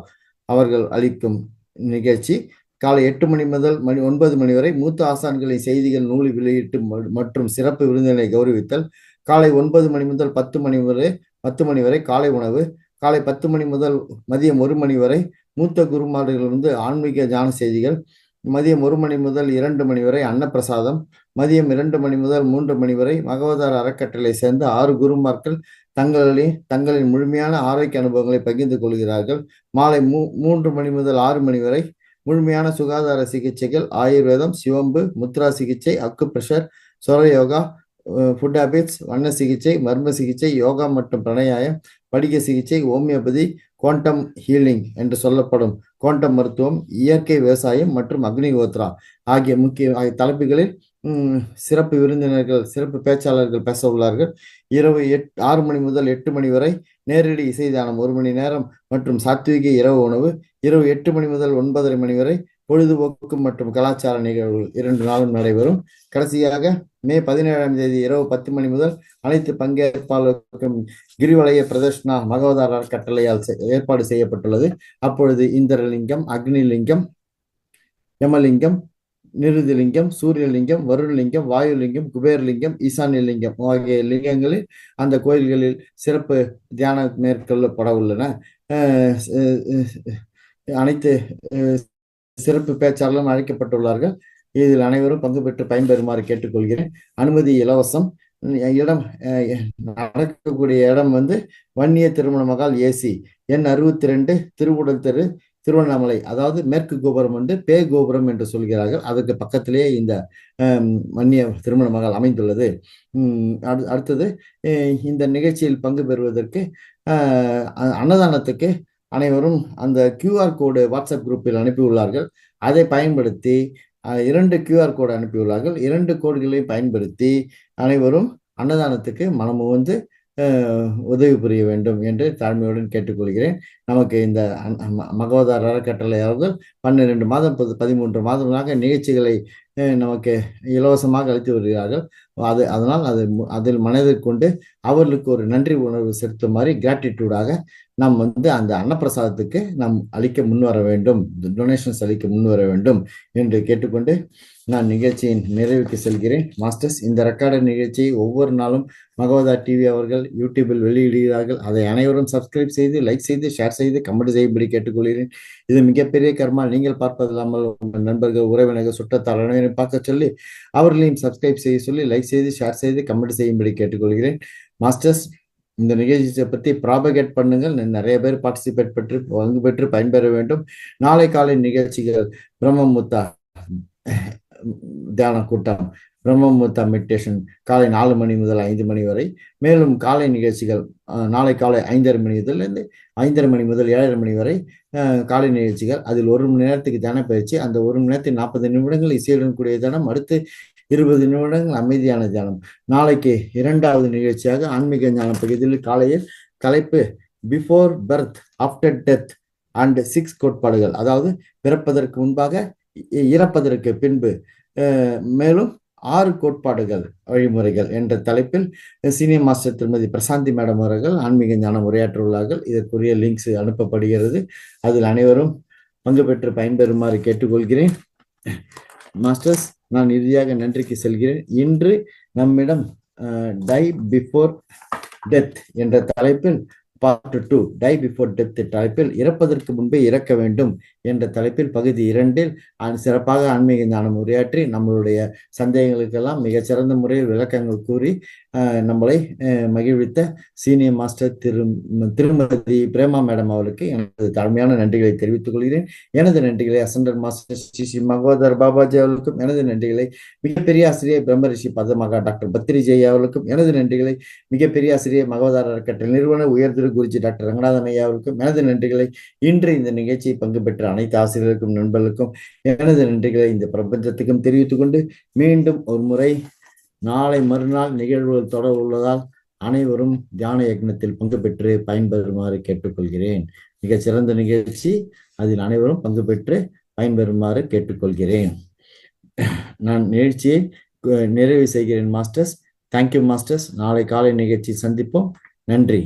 அவர்கள் அளிக்கும் நிகழ்ச்சி. காலை 8 மணி முதல் 9 மணி வரை மூத்த ஆசான்களின் செய்திகள் நூல் வெளியீட்டு மற்றும் சிறப்பு விருந்தினரை கௌரவித்தல். காலை 9 மணி முதல் 10 மணி வரை காலை உணவு. காலை 10 மணி முதல் மதியம் 1 மணி வரை மூத்த குருமார்களிலிருந்து ஆன்மீக ஞான செய்திகள். மதியம் 1 மணி முதல் 2 மணி வரை அன்னப்பிரசாதம். மதியம் 2 மணி முதல் 3 மணி வரை மகவதார் அறக்கட்டளை சேர்ந்த 6 குருமார்கள் தங்களின் முழுமையான ஆரோக்கிய அனுபவங்களை பகிர்ந்து கொள்கிறார்கள். மாலை 3 மணி முதல் 6 மணி வரை முழுமையான சுகாதார சிகிச்சைகள், ஆயுர்வேதம், சிவம்பு, முத்ரா சிகிச்சை, அக்கு பிரஷர், சொர யோகா, ஃபுட் ஹேபிட்ஸ், வண்ண சிகிச்சை, மர்ம சிகிச்சை, யோகா மற்றும் பிராணாயாமம், படிக சிகிச்சை, ஹோமியோபதி, குவாண்டம் ஹீலிங் என்று சொல்லப்படும் குவாண்டம் மருத்துவம், இயற்கை விவசாயம் மற்றும் அக்னிஹோத்ரா ஆகிய முக்கிய தலைப்புகளில் சிறப்பு விருந்தினர்கள், சிறப்பு பேச்சாளர்கள் பேச உள்ளார்கள். இரவு 6 மணி முதல் 8 மணி வரை நேரடி இசைதானம் 1 மணி நேரம் மற்றும் சாத்வீக இரவு உணவு. இரவு 8 மணி முதல் 9:30 மணி வரை பொழுதுபோக்கு மற்றும் கலாச்சார நிகழ்வுகள் 2 நாளும் நடைபெறும். கடைசியாக மே 17ஆம் தேதி இரவு 10 மணி முதல் அனைத்து பங்கேற்பாளருக்கும் கிரிவலய பிரதர்ஷனா மகவதார் அறக்கட்டளையால் ஏற்பாடு செய்யப்பட்டுள்ளது. அப்பொழுது இந்திரலிங்கம், அக்னிலிங்கம், யமலிங்கம், நிருதிலிங்கம், சூரியலிங்கம், வருணலிங்கம், வாயுலிங்கம், குபேரலிங்கம், ஈசான்யலிங்கம் ஆகிய லிங்கங்களில் அந்த கோயில்களில் சிறப்பு தியானம் மேற்கொள்ளப்பட உள்ளன. அனைத்து சிறப்பு பேச்சாளர்களும் அழைக்கப்பட்டுள்ளார்கள். இதில் அனைவரும் பங்கு பெற்று பயன்பெறுமாறு கேட்டுக்கொள்கிறேன். அனுமதி இலவசம். இடம் நடக்கக்கூடிய இடம் வன்னிய திருமண மகால் ஏசி எண் 62 திருவுடல் தெரு, திருவண்ணாமலை. அதாவது மேற்கு கோபுரம் பே கோபுரம் என்று சொல்கிறார்கள். அதற்கு பக்கத்திலேயே இந்த வன்னிய திருமண மகால் அமைந்துள்ளது. அடுத்தது இந்த நிகழ்ச்சியில் பங்கு பெறுவதற்கு அன்னதானத்துக்கு அனைவரும் அந்த QR கோடு வாட்ஸ்அப் குரூப்பில் அனுப்பியுள்ளார்கள். அதை பயன்படுத்தி 2 QR கோடு அனுப்பியுள்ளார்கள். 2 கோடுகளையும் பயன்படுத்தி அனைவரும் அன்னதானத்துக்கு மனமு உதவி புரிய வேண்டும் என்று தாழ்மையுடன் கேட்டுக்கொள்கிறேன். நமக்கு இந்த மகோதார் அறக்கட்டளை அவர்கள் 12 மாதம் 13 மாதங்களாக நிகழ்ச்சிகளை நமக்கு இலவசமாக அளித்து வருகிறார்கள். அதனால் அதில் மனதில் கொண்டு அவர்களுக்கு ஒரு நன்றி உணர்வு செலுத்துமாறு கிராட்டிடியூடாக நாம் அந்த அன்னப்பிரசாதத்துக்கு நாம் அளிக்க முன்வர வேண்டும், டொனேஷன்ஸ் அளிக்க முன்வர வேண்டும் என்று கேட்டுக்கொண்டு நான் நிகழ்ச்சியின் நிறைவுக்கு செல்கிறேன். மாஸ்டர்ஸ், இந்த ரெக்கார்டர் நிகழ்ச்சியை ஒவ்வொரு நாளும் மகோதார் டிவி அவர்கள் யூடியூபில் வெளியிடுகிறார்கள். அதை அனைவரும் சப்ஸ்கிரைப் செய்து, லைக் செய்து, ஷேர் செய்து, கமெண்ட் செய்யும்படி கேட்டுக்கொள்கிறேன். இது மிகப்பெரிய கர்மா. நீங்கள் பார்ப்பதில்லாமல் உங்கள் நண்பர்கள், உறவினர்கள், சுற்றத்தார் அனைவரையும் பார்க்க சொல்லி அவர்களையும் சப்ஸ்கிரைப் செய்ய சொல்லி, லைக் செய்து, ஷேர் செய்து, கமெண்ட் செய்யும்படி கேட்டுக்கொள்கிறேன். மாஸ்டர்ஸ், இந்த நிகழ்ச்சியை பற்றி ப்ராபகேட் பண்ணுங்கள். நிறைய பேர் பார்ட்டிசிபேட் பெற்று பங்கு பெற்று பயன்பெற வேண்டும். நாளை காலை நிகழ்ச்சிகள் பிரம்மமுத்தா தியான கூட்டம், பிரம்மமுத்தா மெடிடேஷன் காலை 4 மணி முதல் 5 மணி வரை. மேலும் காலை நிகழ்ச்சிகள் நாளை காலை 5:30 மணி முதல் 5:30 மணி முதல் 7:30 மணி வரை காலை நிகழ்ச்சிகள். அதில் 1 மணி நேரத்துக்கு தியான பயிற்சி, அந்த 1 மணி நேரத்துக்கு 40 நிமிடங்கள் இசையுடன் கூடிய தியானம், அடுத்து 20 நிமிடங்கள் அமைதியான தியானம். நாளைக்கு 2வது நிகழ்ச்சியாக ஆன்மீக ஞானம் பகுதியில் காலையில் தலைப்பு before birth, after death and 6 கோட்பாடுகள், அதாவது பிறப்பதற்கு முன்பாக, இறப்பதற்கு பின்பு, மேலும் 6 கோட்பாடுகள் வழிமுறைகள் என்ற தலைப்பில் சீனியர் மாஸ்டர் திருமதி பிரசாந்தி மேடம் அவர்கள் ஆன்மீக ஞானம் உரையாற்ற உள்ளார்கள். இதற்குரிய லிங்க்ஸ் அனுப்பப்படுகிறது. அதில் அனைவரும் பங்கு பெற்று பயன்பெறுமாறு கேட்டுக்கொள்கிறேன். மாஸ்டர்ஸ், நான் இறுதியாக நன்றிக்கு செல்கிறேன். இன்று நம்மிடம் டை பிஃபோர் டெத் என்ற தலைப்பில் பார்ட் 2, டை பிஃபோர் டெத் தலைப்பில் இறப்பதற்கு முன்பே இறக்க வேண்டும் என்ற தலைப்பில் பகுதி 2 சிறப்பாக ஆன்மீக ஞானம் உரையாற்றி நம்மளுடைய சந்தேகங்களுக்கெல்லாம் மிகச்சிறந்த முறையில் விளக்கங்கள் கூறி நம்மளை மகிழ்வித்த சீனியர் மாஸ்டர் திருமதி பிரேமா மேடம் அவர்களுக்கு எனது தாழ்மையான நன்றிகளை தெரிவித்துக் கொள்கிறேன். எனது நன்றிகளை அசண்டர் மாஸ்டர் ஸ்ரீ மகோதர் பாபாஜி அவர்களுக்கும், எனது நன்றிகளை மிகப்பெரிய ஆசிரியர் பிரம்மரிஷி பதமகா டாக்டர் பத்திரிஜெய் அவர்களுக்கும், எனது நன்றிகளை மிகப்பெரிய ஆசிரியர் மகோதார் அறக்கட்டளை நிறுவன உயர்திரு குருஜி டாக்டர் ரங்கநாதன் ஐயா அவர்களுக்கும், எனது நன்றிகளை இன்று இந்த நிகழ்ச்சியை பங்கு பெற்ற அனைத்து ஆசிரியர்களுக்கும், நண்பர்களுக்கும் எனது நன்றிகளை இந்த பிரபஞ்சத்துக்கும் தெரிவித்துக் கொண்டு மீண்டும் ஒரு முறை நாளை மறுநாள் நிகழ்வுகள் தொடர உள்ளதால் அனைவரும் தியான யக்னத்தில் பங்கு பெற்று பயன்பெறுமாறு கேட்டுக்கொள்கிறேன். மிகச்சிறந்த நிகழ்ச்சி, அதில் அனைவரும் பங்கு பெற்று பயன்பெறுமாறு கேட்டுக்கொள்கிறேன். நான் நிகழ்ச்சியை நிறைவு செய்கிறேன். Masters, thank you masters. நாளை காலை நிகழ்ச்சி சந்திப்போம். நன்றி.